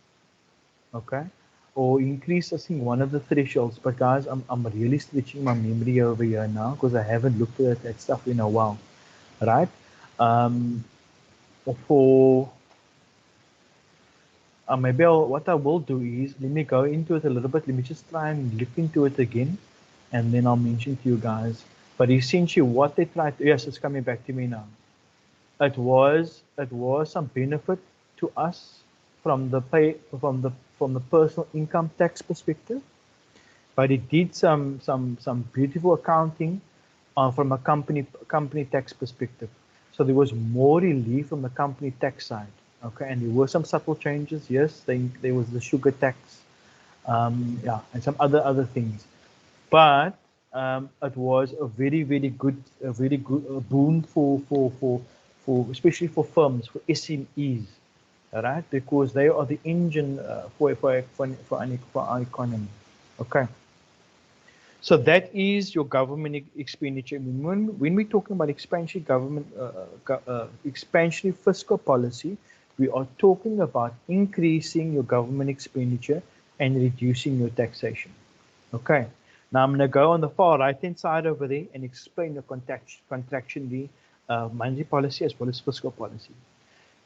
Okay, or increase, I think, one of the thresholds. But guys, I'm really stretching my memory over here now, because I haven't looked at that stuff in a while, right? For maybe what I will do is, let me go into it a little bit. Let me just try and look into it again, and then I'll mention to you guys. But essentially, what they tried to, yes, it's coming back to me now. It was some benefit to us from the personal income tax perspective, but it did some beautiful accounting from a company tax perspective. So there was more relief from the company tax side. Okay, and there were some subtle changes. Yes, there was the sugar tax, yeah, and some other things, but it was a very good boon for especially for firms, for SMEs, right? Because they are the engine for our economy. Okay. So that is your government expenditure. When we're talking about expansionary fiscal policy, we are talking about increasing your government expenditure and reducing your taxation. Okay. Now I'm going to go on the far right-hand side over there and explain the contractionary monetary policy as well as fiscal policy.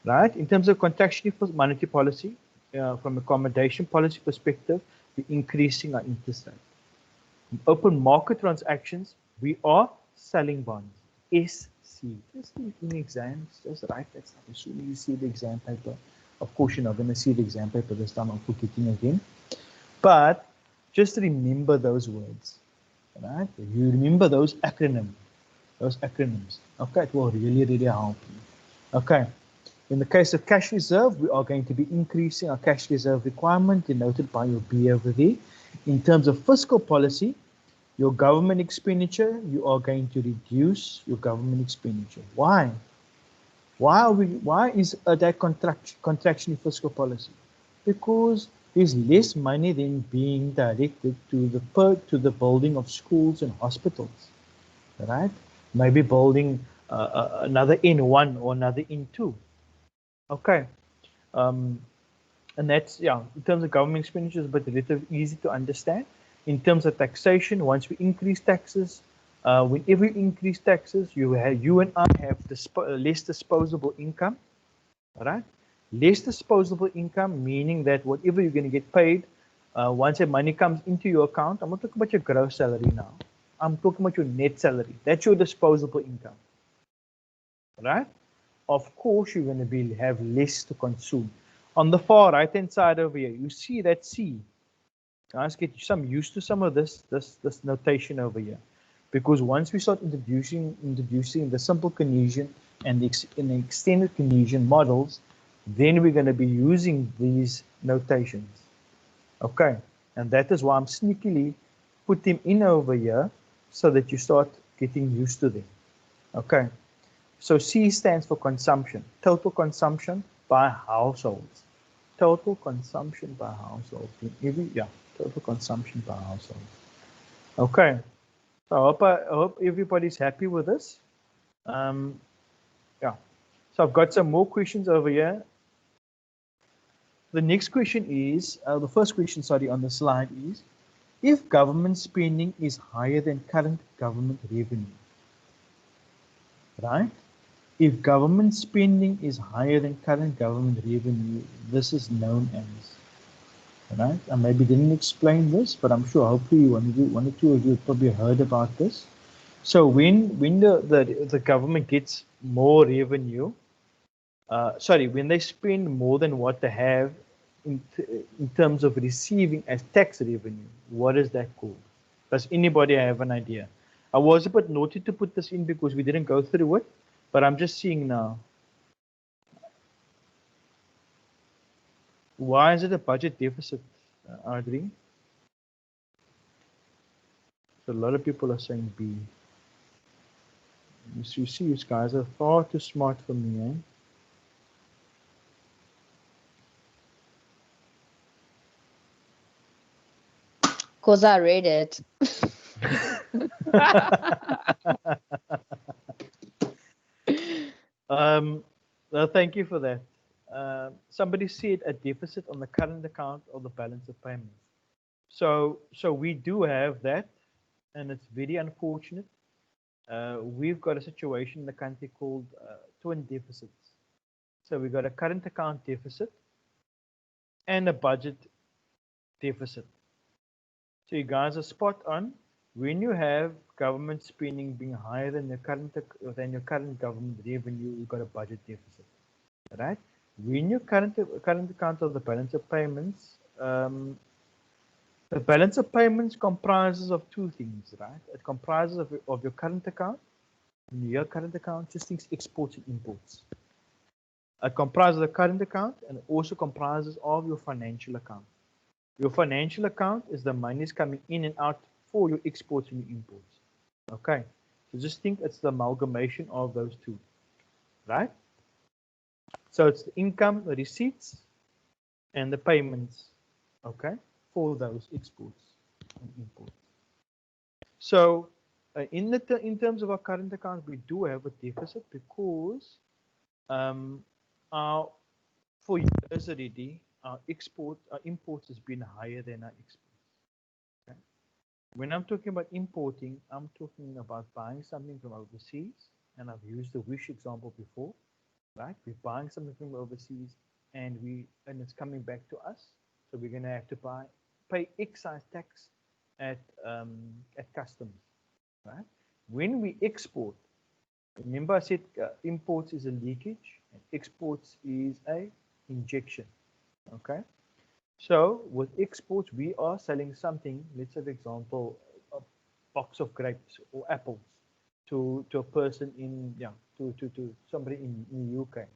Right? In terms of contractionary monetary policy, from accommodation policy perspective, we're increasing our interest rate. Open market transactions, we are selling bonds. SC. Just in exams, just write that stuff. As soon as you see the exam paper, of course you're not going to see the exam paper this time. I'm forgetting again. But just remember those words. Right? You remember those acronyms. Okay, it will really help you. Okay. In the case of cash reserve, we are going to be increasing our cash reserve requirement, denoted by your B over there. In terms of fiscal policy, your government expenditure, you are going to reduce your government expenditure. Why? Why is that contraction in fiscal policy? Because there's less money than being directed to the building of schools and hospitals, right? Maybe building another N1 or another N2. Okay. And that's, yeah, in terms of government expenditures, but relatively easy to understand. In terms of taxation, once we increase taxes, whenever you increase taxes, you and I have less disposable income, right? Less disposable income, meaning that whatever you're going to get paid, once that money comes into your account, I'm not talking about your gross salary now. I'm talking about your net salary. That's your disposable income, right? Of course, you're going to have less to consume. On the far right-hand side over here, you see that C. Guys, get some used to some of this notation over here, because once we start introducing the simple Keynesian and the extended Keynesian models, then we're going to be using these notations. Okay, and that is why I'm sneakily put them in over here, so that you start getting used to them. Okay, so C stands for consumption, total consumption by households. Total consumption by households. Total consumption by household. Okay, so I hope everybody's happy with this. Yeah, so I've got some more questions over here. The next question is, the first question, sorry, on the slide is, if government spending is higher than current government revenue, right? If government spending is higher than current government revenue, this is known as, right? I maybe didn't explain this, but I'm sure hopefully one or two of you probably heard about this. So when the government gets more revenue, sorry, when they spend more than what they have in terms of receiving as tax revenue, what is that called? Does anybody have an idea? I was a bit naughty to put this in because we didn't go through it, but I'm just seeing now. Why is it a budget deficit, Audrey? So a lot of people are saying B. You see, you guys are far too smart for me, eh? Because I read it. Well, thank you for that. Somebody said a deficit on the current account or the balance of payments. So we do have that, and it's very unfortunate. We've got a situation in the country called twin deficits. So we've got a current account deficit and a budget deficit. So you guys are spot on. When you have government spending being higher than your current government revenue, you've got a budget deficit, right? When your current account of the balance of payments, the balance of payments comprises of two things, right? It comprises of your current account, and your current account just thinks exports and imports. It comprises the current account and it also comprises of your financial account. Your financial account is the monies coming in and out for your exports and your imports. Okay, so just think it's the amalgamation of those two, right? So it's the income, the receipts, and the payments, okay, for those exports and imports. So in terms of our current account, we do have a deficit because for years already, our imports has been higher than our exports. Okay? When I'm talking about importing, I'm talking about buying something from overseas, and I've used the Wish example before, right? We're buying something from overseas, and it's coming back to us, so we're going to have to pay excise tax at customs, right? When we export, remember I said imports is a leakage, and exports is a injection. Okay, so with exports, we are selling something. Let's say, for example, a box of grapes or apples to a person in to somebody in the UK.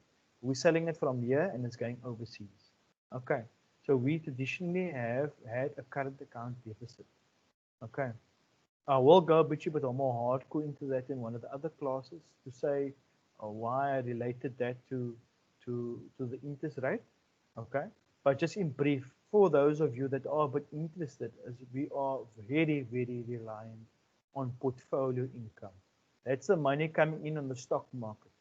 We're selling it from here and it's going overseas. Okay, so we traditionally have had a current account deficit. Okay, I will go a bit more hardcore into that in one of the other classes to say why I related that to the interest rate. Okay, but just in brief, for those of you that are a bit interested, as we are very, very reliant on portfolio income. That's the money coming in on the stock market.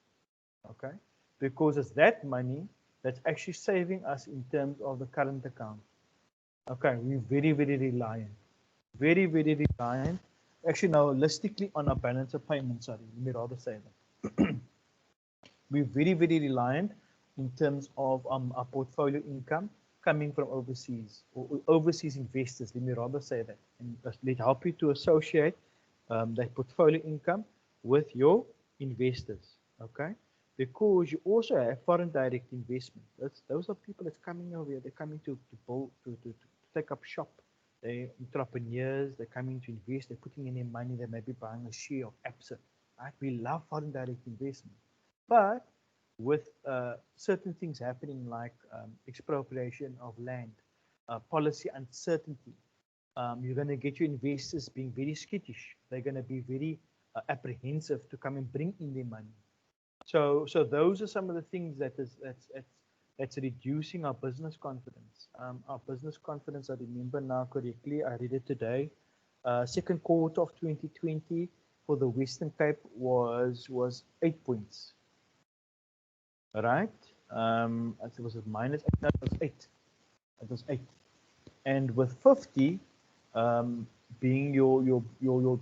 Okay, because it's that money that's actually saving us in terms of the current account. Okay, we're very, very reliant. Very, very reliant. Actually, now holistically on our balance of payments, sorry, let me rather say that. We're very, very reliant in terms of our portfolio income coming from overseas or overseas investors. Let me rather say that, and let help you to associate that portfolio income with your investors. Okay, because you also have foreign direct investment. Those are people that's coming over here. They're coming to build to take up shop. They're entrepreneurs. They're coming to invest. They're putting in their money. They may be buying a share of Absa. Right? We love foreign direct investment. But with certain things happening like expropriation of land, policy uncertainty, you're going to get your investors being very skittish. They're going to be very apprehensive to come and bring in their money. So those are some of the things that's reducing our business confidence. Our business confidence, I remember now correctly, I read it today. Second quarter of 2020 for the Western Cape was 8 points. Right? It was minus 8. No, it was 8. It was 8. And with 50 being your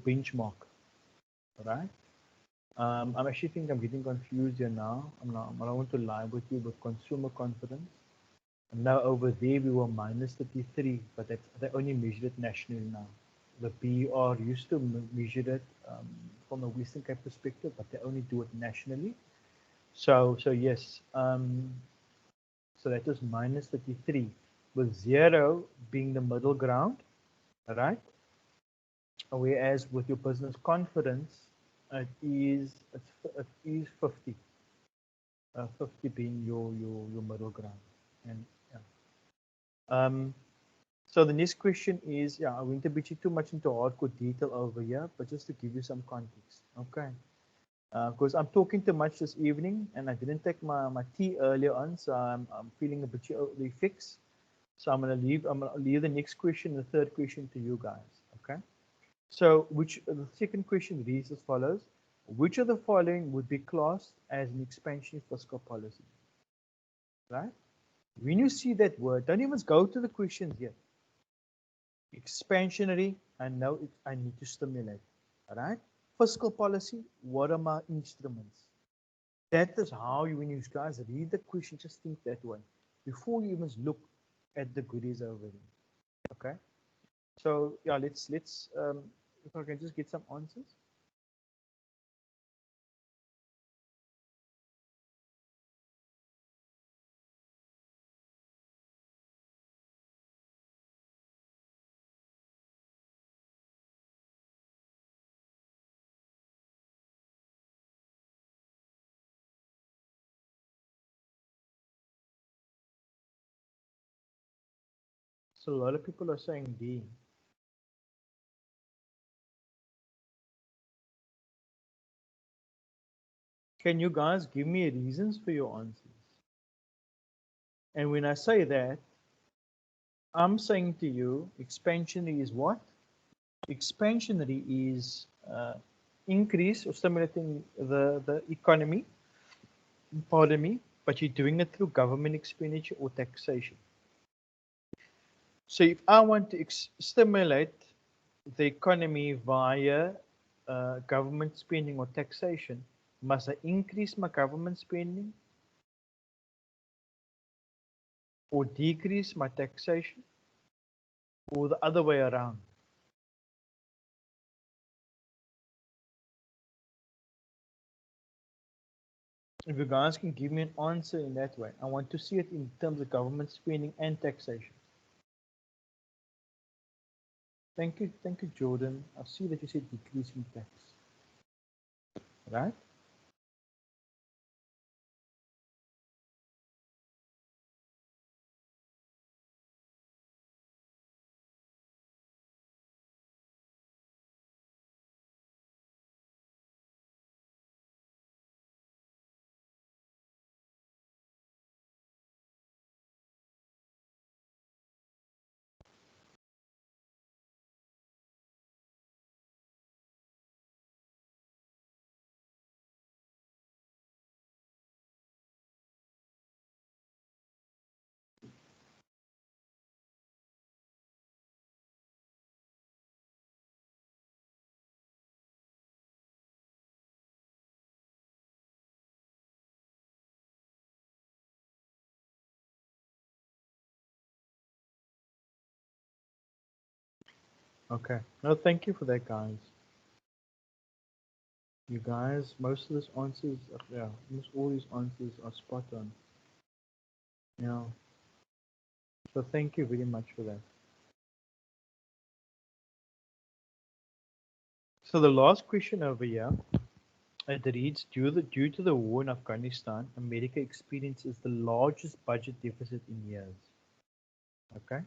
benchmark. Right? I'm actually think I'm getting confused here now. I don't want to lie with you, but consumer confidence. And now over there we were minus 33, but they only measured it nationally now. The BR used to measure it from a Western Cape perspective, but they only do it nationally. So yes, so that was minus 33, with 0 being the middle ground, right? Whereas with your business confidence, it is 50. 50 being your middle ground. And yeah. So the next question is, yeah, I won't be too much into hardcore detail over here, but just to give you some context, okay? Because I'm talking too much this evening, and I didn't take my tea earlier on, so I'm feeling a bit early fix. So I'm gonna leave the next question, the third question, to you guys, okay? So the second question reads as follows: which of the following would be classed as an expansionary fiscal policy? Right? When you see that word, don't even go to the questions yet. Expansionary, I know I need to stimulate. All right? Fiscal policy, what are my instruments? That is how you, when you guys read the question, just think that way before you even look at the goodies over there. Okay? So yeah, let's if I can just get some answers. So a lot of people are saying D. Can you guys give me reasons for your answers? And when I say that, I'm saying to you, expansionary is what? Expansionary is increase or stimulating the economy, pardon me, but you're doing it through government expenditure or taxation. So if I want to stimulate the economy via government spending or taxation, must I increase my government spending or decrease my taxation, or the other way around? If you guys can give me an answer in that way, I want to see it in terms of government spending and taxation. Thank you, Jordan. I see that you said decreasing tax, right? Okay. No, thank you for that, guys. You guys, most of these answers, yeah, almost all these answers are spot on. Yeah. So thank you very much for that. So the last question over here, it reads, due to the war in Afghanistan, America experiences the largest budget deficit in years. Okay.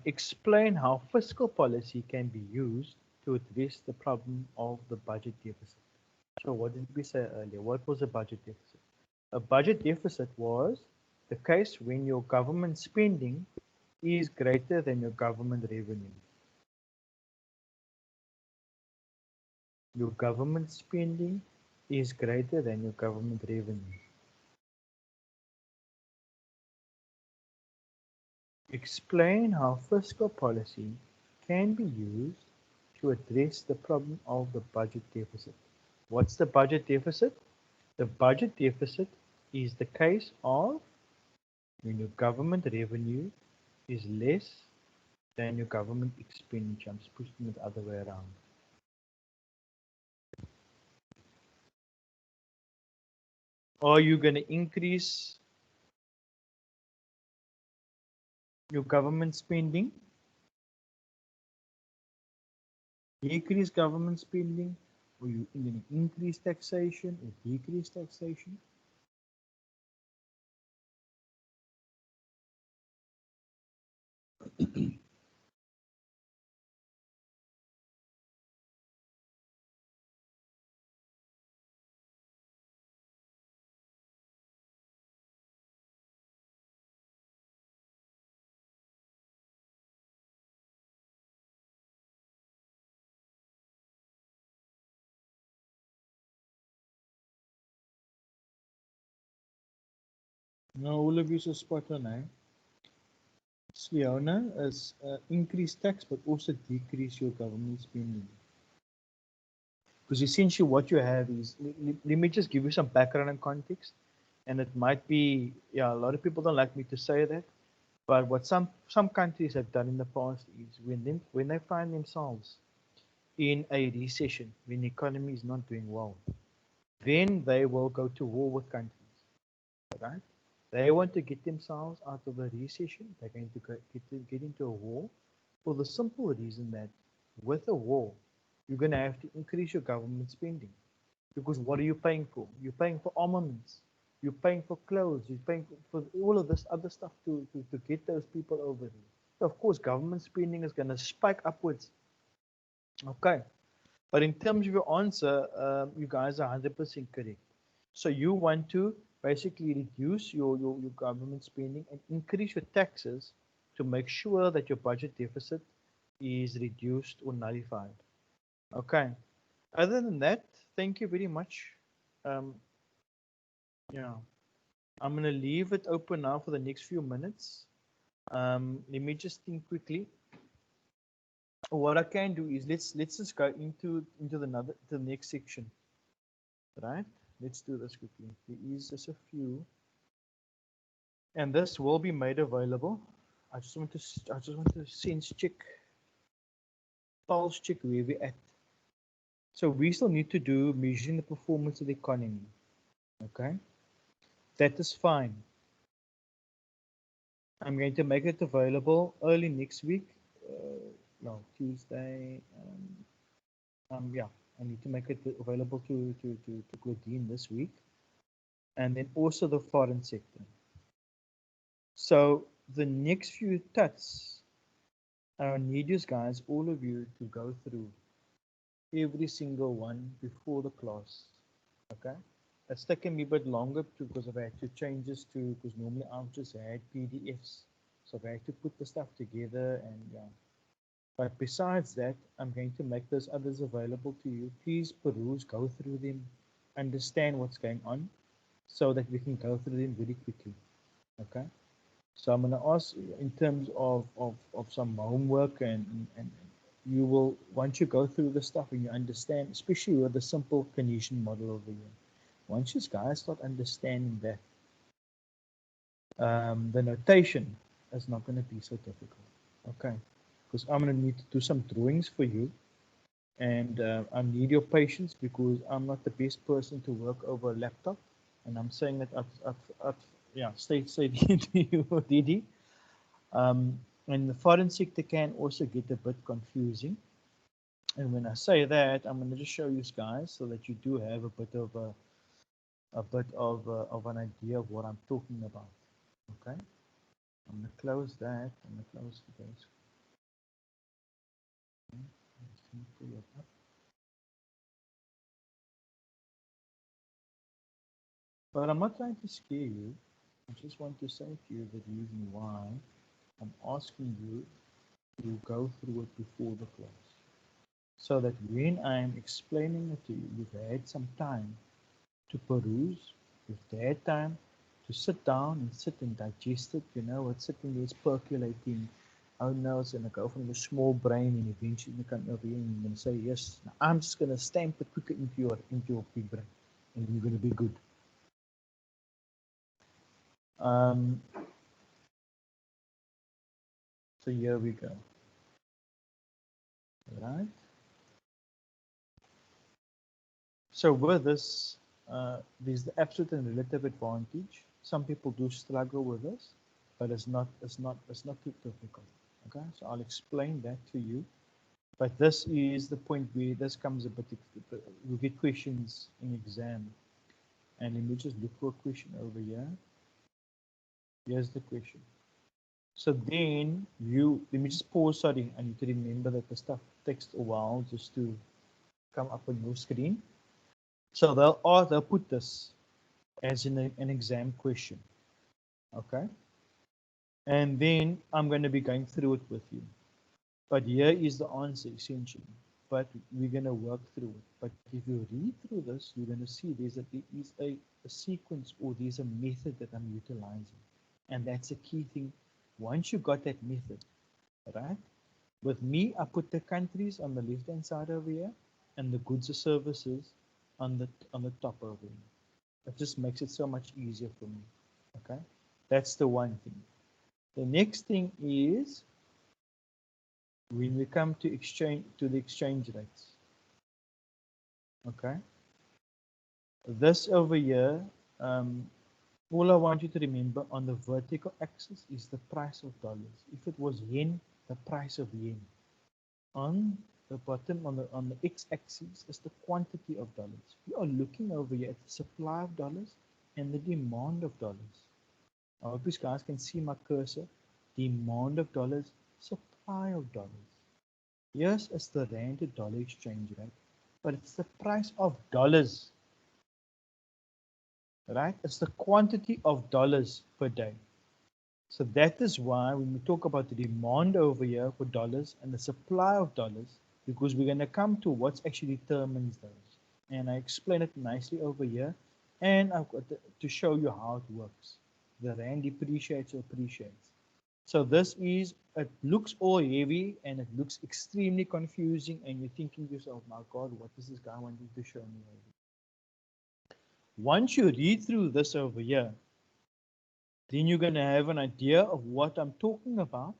Explain how fiscal policy can be used to address the problem of the budget deficit. So what did we say earlier? What was a budget deficit? A budget deficit was the case when your government spending is greater than your government revenue. Your government spending is greater than your government revenue. Explain how fiscal policy can be used to address the problem of the budget deficit. What's the budget deficit? The budget deficit is the case of when your government revenue is less than your government expenditure. I'm just pushing it the other way around. Are you going to increase your government spending, decrease government spending, or you going to increase taxation or decrease taxation? No, all of you are spot on, eh? Leona is increase tax, but also decrease your government spending. Because essentially what you have is, let me just give you some background and context. And it might be, yeah, a lot of people don't like me to say that. But what some countries have done in the past is when they find themselves in a recession, when the economy is not doing well, then they will go to war with countries, right? They want to get themselves out of a recession. They're going to get into a war for the simple reason that with a war, you're going to have to increase your government spending. Because what are you paying for? You're paying for armaments. You're paying for clothes. You're paying for all of this other stuff to get those people over there. So of course, government spending is going to spike upwards. Okay. But in terms of your answer, you guys are 100% correct. So you want to basically reduce your government spending and increase your taxes to make sure that your budget deficit is reduced or nullified. Okay. Other than that, thank you very much. Yeah, I'm going to leave it open now for the next few minutes. Let me just think quickly. What I can do is let's just go into the next section. Right? Let's do this quickly. There is just a few, and this will be made available. I just want to sense check, pulse check where we're at. So we still need to do measuring the performance of the economy. Okay, that is fine. I'm going to make it available early next week. No, Tuesday. Yeah, I need to make it available to Claudine this week, and then also the foreign sector. So the next few tuts, I need you guys, all of you, to go through every single one before the class. Okay, it's taken me a bit longer because I've had to change this to, because normally I've just had PDFs, so I had to put the stuff together, and yeah. But besides that, I'm going to make those others available to you. Please peruse, go through them, understand what's going on, so that we can go through them very quickly. Okay. So I'm going to ask in terms of some homework, and you will, once you go through the stuff and you understand, especially with the simple Keynesian model over here, once you guys start understanding that, the notation is not going to be so difficult. Okay. Because I'm going to need to do some drawings for you, and I need your patience because I'm not the best person to work over a laptop, and I'm saying that yeah, stay to you, Didi. And the foreign sector can also get a bit confusing, and when I say that, I'm going to just show you guys so that you do have a bit of an idea of what I'm talking about. Okay, I'm going to close that. I'm going to close this. But I'm not trying to scare you. I just want to say to you the reason why I'm asking you to go through it before the class. So that when I'm explaining it to you, you've had some time to peruse, you've had time to sit down and sit and digest it. You know, it's sitting there, it's percolating. Oh no, it's going to go from the small brain, and eventually you come over here and you're going to say, yes, now I'm just going to stamp it quicker into your big brain, and you're going to be good. So here we go. Right. So with this, there's the absolute and relative advantage. Some people do struggle with this, but it's not too difficult. Okay, so I'll explain that to you. But this is the point where this comes a bit. We get questions in exam, and let me just look for a question over here. Here's the question. So then let me just pause. Sorry, I need to remember that the stuff takes a while just to come up on your screen. So they'll put this as an exam question. Okay. And then I'm going to be going through it with you. But here is the answer essentially. But we're going to work through it. But if you read through this, you're going to see there is a sequence, or there's a method that I'm utilizing. And that's a key thing. Once you got that method, right? With me, I put the countries on the left-hand side over here and the goods or services on the top over here. It just makes it so much easier for me. Okay, that's the one thing. The next thing is when we come to the exchange rates. Okay, this over here, all I want you to remember on the vertical axis is the price of dollars. If it was yen, the price of yen. On the bottom, on the x-axis, is the quantity of dollars. We are looking over here at the supply of dollars and the demand of dollars. I hope you guys can see my cursor. Demand of dollars, supply of dollars. Yes, it's the rand to dollar exchange rate, but it's the price of dollars, right? It's the quantity of dollars per day. So that is why when we talk about the demand over here for dollars and the supply of dollars, because we're going to come to what actually determines those. And I explain it nicely over here. And I've got to show you how it works. The rand depreciates or appreciates. So this is, it looks all heavy and it looks extremely confusing. And you're thinking to yourself, my God, what is this guy wanting to show me over here? Once you read through this over here, then you're going to have an idea of what I'm talking about,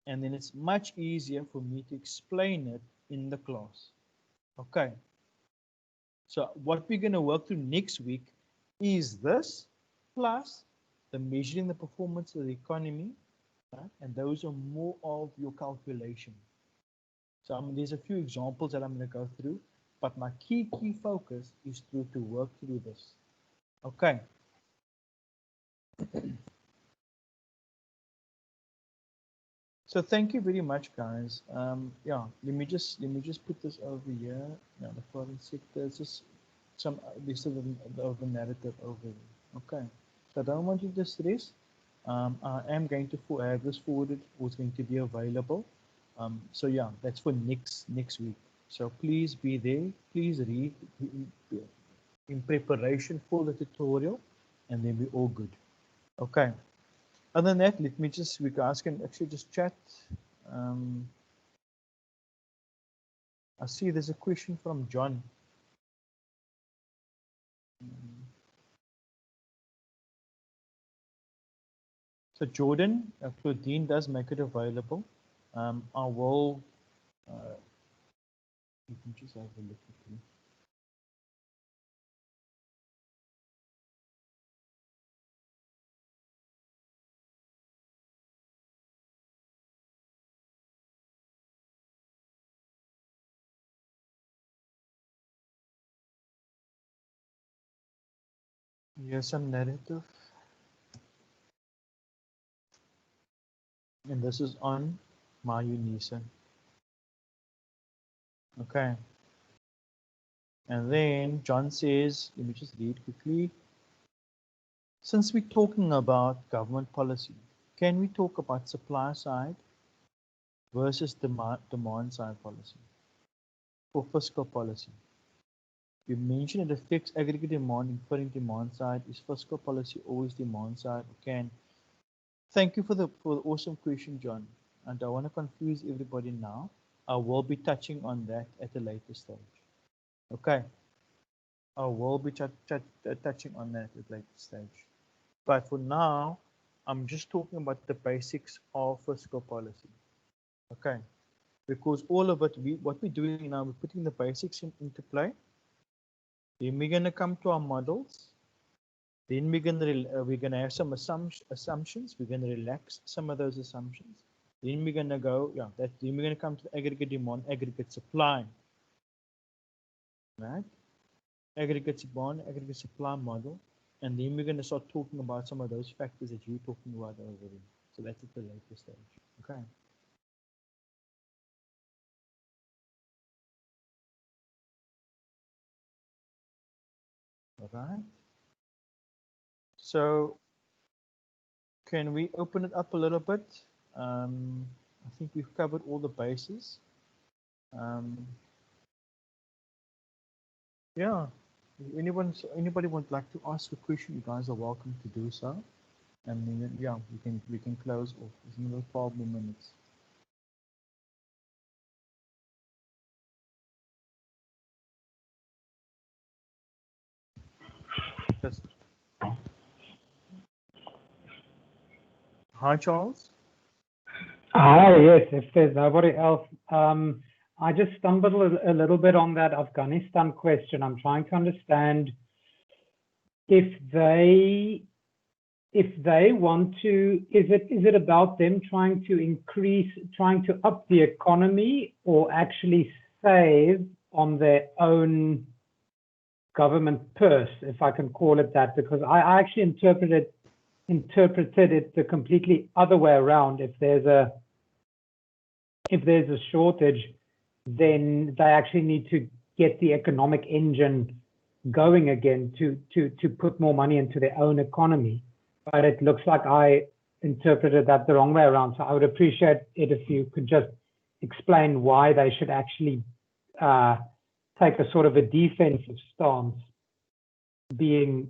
and then it's much easier for me to explain it in the class. Okay. So what we're going to work through next week is this, plus the measuring the performance of the economy, right? And those are more of your calculation. So there's a few examples that I'm going to go through, but my key focus is to work through this. Okay. So thank you very much, guys. Yeah, let me just put this over here. Now the foreign sector is just some this of the narrative over here. Okay, so I don't want you to stress. I am going to have this forwarded, or it's going to be available. So yeah, that's for next week. So please be there. Please read in preparation for the tutorial, and then we're all good. Okay. Other than that, let me just, we guys can actually just chat. I see there's a question from John. So Jordan, Claudine does make it available. I will, you can just have a look at it. Here's some narrative. And this is on my Unison. Okay. And then John says, let me just read quickly. Since we're talking about government policy, can we talk about supply side versus demand side policy for fiscal policy? You mentioned it affects aggregate demand, inferring demand side. Is fiscal policy always demand side? Okay. Thank you for the awesome question, John. And I want to confuse everybody now. I will be touching on that at a later stage. Okay. I will be touching on that at a later stage. But for now, I'm just talking about the basics of fiscal policy. Okay, because all of it, what we're doing now, we're putting the basics into play. Then we're going to come to our models. Then we're gonna have some assumptions. We're gonna relax some of those assumptions. Then we're gonna go, then we're gonna come to the aggregate demand, aggregate supply, right? Aggregate demand, aggregate supply model, and then we're gonna start talking about some of those factors that you're talking about already. So that's at the later stage. Okay. All right. So can we open it up a little bit? I think we've covered all the bases. Yeah, if anybody would like to ask a question, you guys are welcome to do so. And then, yeah, we can close off. There's another 12 more minutes. Just... Hi, Charles. Hi, yes, if there's nobody else. I just stumbled a little bit on that Afghanistan question. I'm trying to understand if they want to, is it about them trying to up the economy, or actually save on their own government purse, if I can call it that? Because I actually interpreted it the completely other way around. If there's a shortage, then they actually need to get the economic engine going again to put more money into their own economy. But it looks like I interpreted that the wrong way around. So I would appreciate it if you could just explain why they should actually take a sort of a defensive stance, being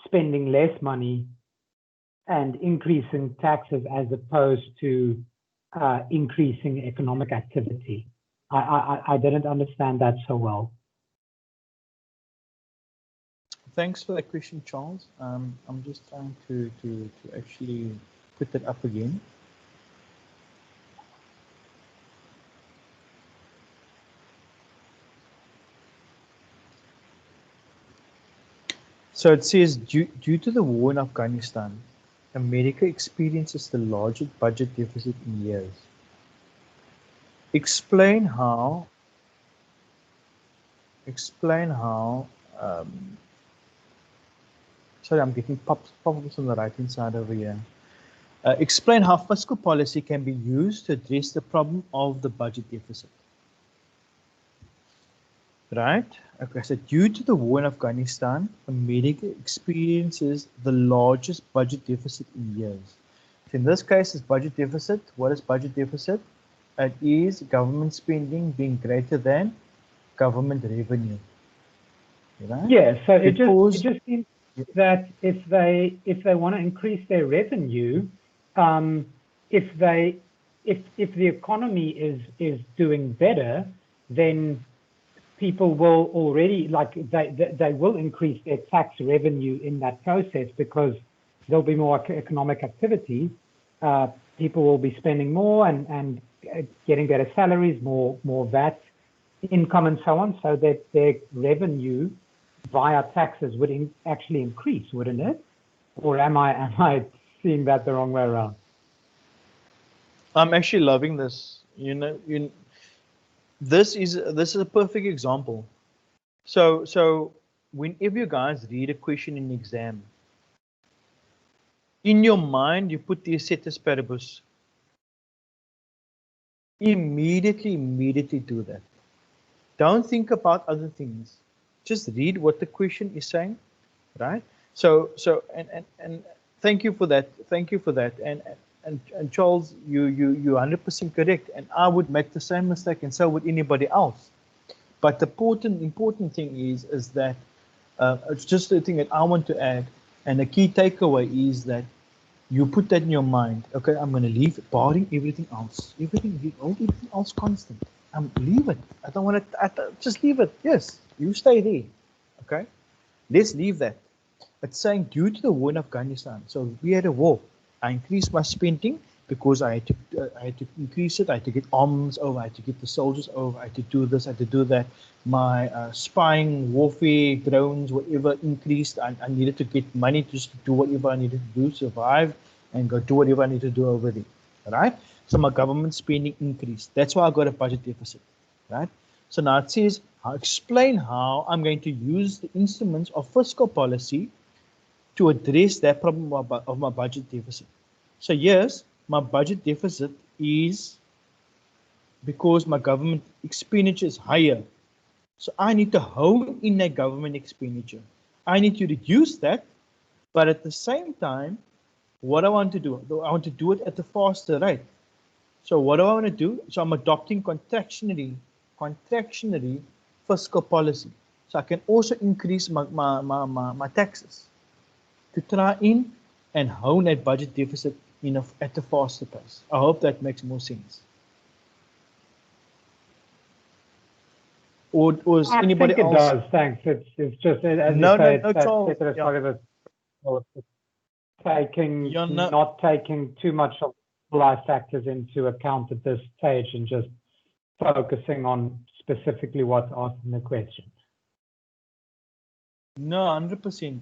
spending less money and increasing taxes as opposed to increasing economic activity. I didn't understand that so well. Thanks for that question, Charles. I'm just trying to actually put that up again. So it says, due to the war in Afghanistan, America experiences the largest budget deficit in years. Explain how. Sorry, I'm getting pop-ups on the right-hand side over here. Explain how fiscal policy can be used to address the problem of the budget deficit. Right? Okay, so due to the war in Afghanistan, America experiences the largest budget deficit in years. So in this case, it's budget deficit. What is budget deficit? It is government spending being greater than government revenue. Right? Yeah, so it just seems that if they want to increase their revenue, if the economy is doing better, then people will already, like, they will increase their tax revenue in that process, because there'll be more economic activity. People will be spending more and getting better salaries, more VAT income and so on, so that their revenue via taxes would actually increase, wouldn't it? Or am I seeing that the wrong way around? I'm actually loving this. This is a perfect example. So whenever you guys read a question in the exam, in your mind you put the ceteris paribus. Immediately do that. Don't think about other things. Just read what the question is saying, right? So and thank you for that. Thank you for that. And Charles, you're 100% correct. And I would make the same mistake, and so would anybody else. But the important thing is that it's just the thing that I want to add. And the key takeaway is that you put that in your mind. Okay, I'm going to leave, barring everything else. Everything else constant. Leave it. I don't want to. Just leave it. Yes, you stay there. Okay, let's leave that. It's saying due to the war in Afghanistan. So we had a war. I increased my spending because I had to increase it. I had to get arms over. I had to get the soldiers over. I had to do this. I had to do that. My spying, warfare, drones, whatever increased. I needed to get money just to do whatever I needed to do, survive, and go do whatever I need to do over there. Right? So my government spending increased. That's why I got a budget deficit. Right? So now it says, I'll explain how I'm going to use the instruments of fiscal policy to address that problem of my budget deficit. So yes, my budget deficit is because my government expenditure is higher. So I need to hone in that government expenditure. I need to reduce that, but at the same time, what I want to do, I want to do it at a faster rate. So what do I want to do? So I'm adopting contractionary fiscal policy. So I can also increase my taxes to try in and hone that budget deficit at a faster pace. I hope that makes more sense. Or is I anybody think it else? does. Thanks. It's just as you No, say, no, that Charles. set Yeah. aside of taking You're not, not taking too much of life factors into account at this stage and just focusing on specifically what's asked in the question. no, 100%.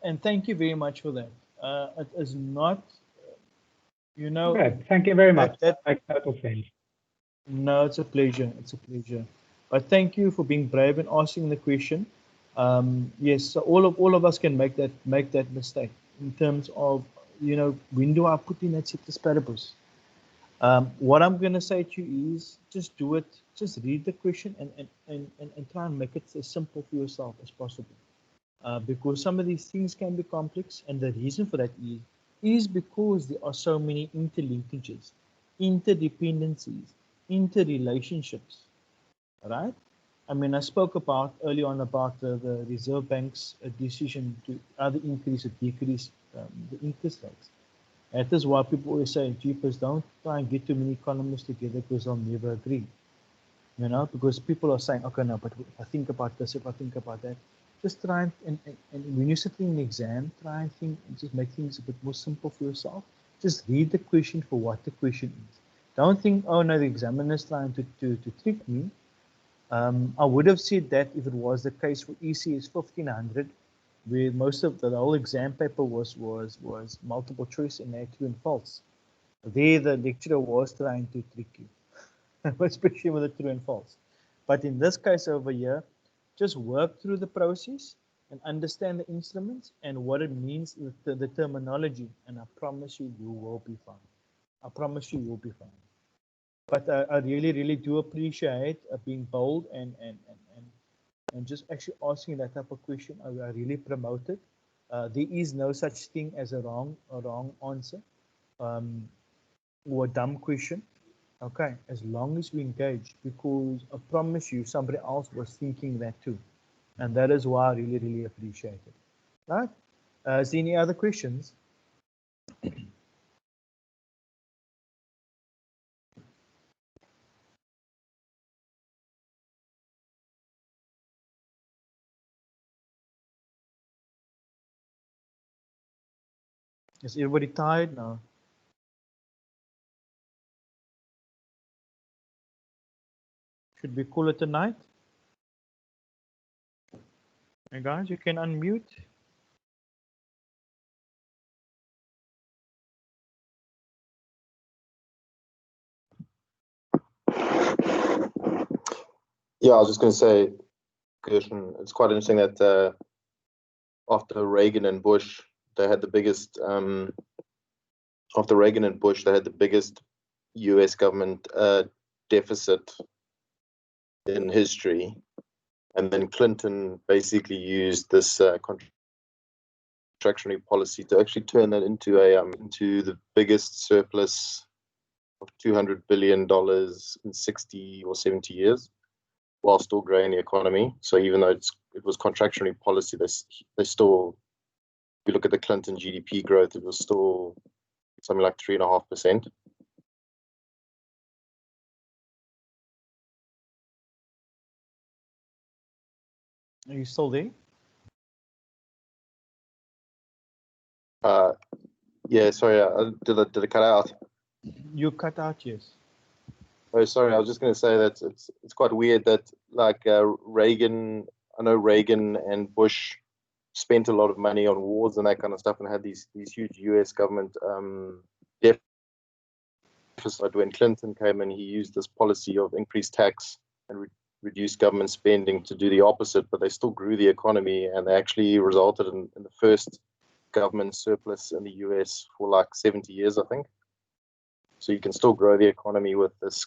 And thank you very much for that. It is not, Okay, thank you very much. that Makes total sense. No, it's a pleasure. It's a pleasure. But thank you for being brave and asking the question. Yes, so all of us can make that mistake in terms of when do I put in that ceteris paribus? What I'm gonna say to you is just do it. Just read the question and try and make it as simple for yourself as possible. Because some of these things can be complex, and the reason for that is because there are so many interlinkages, interdependencies, interrelationships, right? I mean, I spoke about early on about the Reserve Bank's decision to either increase or decrease the interest rates. That is why people always say, "Jeepers, don't try and get too many economists together because they'll never agree." Because people are saying, okay, no, but if I think about this, if I think about that, just try and when you're sitting in the exam, try and think and just make things a bit more simple for yourself. Just read the question for what the question is. Don't think, oh no, the examiner is trying to trick me. I would have said that if it was the case for ECS 1500, where most of the whole exam paper was multiple choice and they had true and false. There, the lecturer was trying to trick you. Especially with the true and false. But in this case over here, just work through the process and understand the instruments and what it means, the terminology, and I promise you, you will be fine. I promise you, you'll be fine. But I really, really do appreciate being bold and just actually asking that type of question. I really promote it. There is no such thing as a wrong answer or a dumb question. Okay, as long as we engage, because I promise you, somebody else was thinking that too. And that is why I really, really appreciate it. Right? Is there any other questions? Is everybody tired now? Should we call it a night? Hey guys, you can unmute. Yeah, I was just going to say, Gershon, it's quite interesting that after Reagan and Bush, they had the biggest. After Reagan and Bush, they had the biggest U.S. government deficit in history, and then Clinton basically used this contractionary policy to actually turn that into the biggest surplus of $200 billion in 60 or 70 years, while still growing the economy. So even though it was contractionary policy, they still, if you look at the Clinton GDP growth, it was still something like 3.5%. Are you still there? Yeah, sorry, did it cut out? You cut out, yes. Oh, sorry, I was just going to say that it's quite weird that like Reagan, I know Reagan and Bush spent a lot of money on wars and that kind of stuff, and had these huge U.S. government deficits. When Clinton came in, he used this policy of increased tax and reduced government spending to do the opposite, but they still grew the economy, and they actually resulted in the first government surplus in the US for like 70 years, I think. So you can still grow the economy with this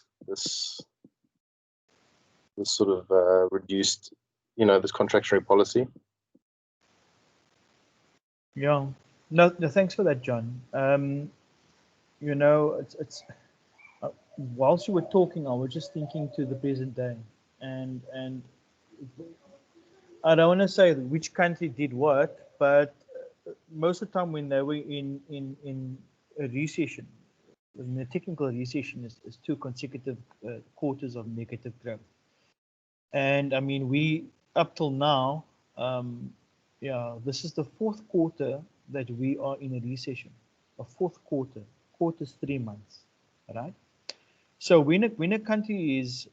sort of reduced, this contractionary policy. Yeah. No, thanks for that, John. It's whilst you were talking, I was just thinking to the present day, and I don't want to say which country did what, but most of the time when they were in a recession, in a technical recession, is 2 consecutive quarters of negative growth. And I mean, we up till now, this is the 4th quarter that we are in a recession. A 4th quarter's 3 months, right? So when a country is,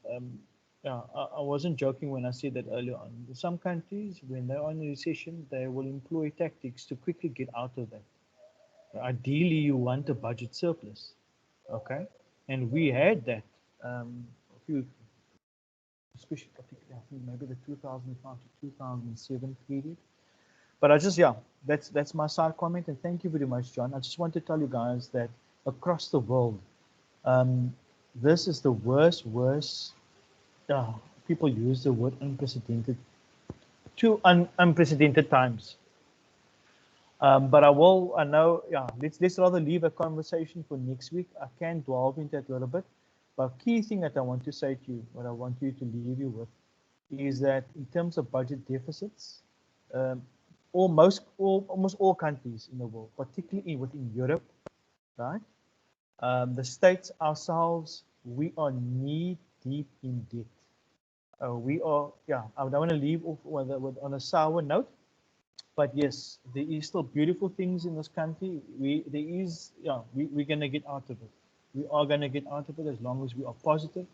I wasn't joking when I said that earlier on. Some countries, when they're in a recession, they will employ tactics to quickly get out of that. Ideally, you want a budget surplus, okay? And we had that a few, especially I think maybe the 2005 to 2007 period. But that's my side comment, and thank you very much, John. I just want to tell you guys that across the world, this is the worst. People use the word unprecedented, unprecedented times. But I know, let's rather leave a conversation for next week. I can delve into that a little bit. But key thing that I want to say to you, what I want you to leave you with, is that in terms of budget deficits, almost all countries in the world, particularly within Europe, right? The States ourselves, we are knee deep in debt. We are, I don't want to leave off on a sour note, but yes, there is still beautiful things in this country. We're going to get out of it. We are going to get out of it as long as we are positive,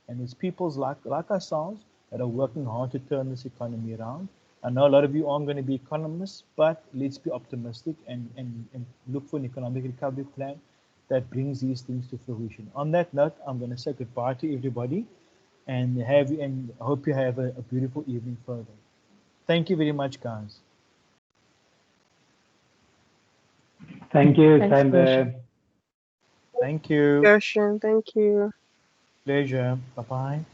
and there's people like ourselves that are working hard to turn this economy around. I know a lot of you aren't going to be economists, but let's be optimistic and look for an economic recovery plan that brings these things to fruition. On that note, I'm going to say goodbye to everybody, and hope you have a beautiful evening further. Thank you very much, guys. Thank you, Thanks, Sander. Thank you. Gershon, thank you. Pleasure. Bye-bye.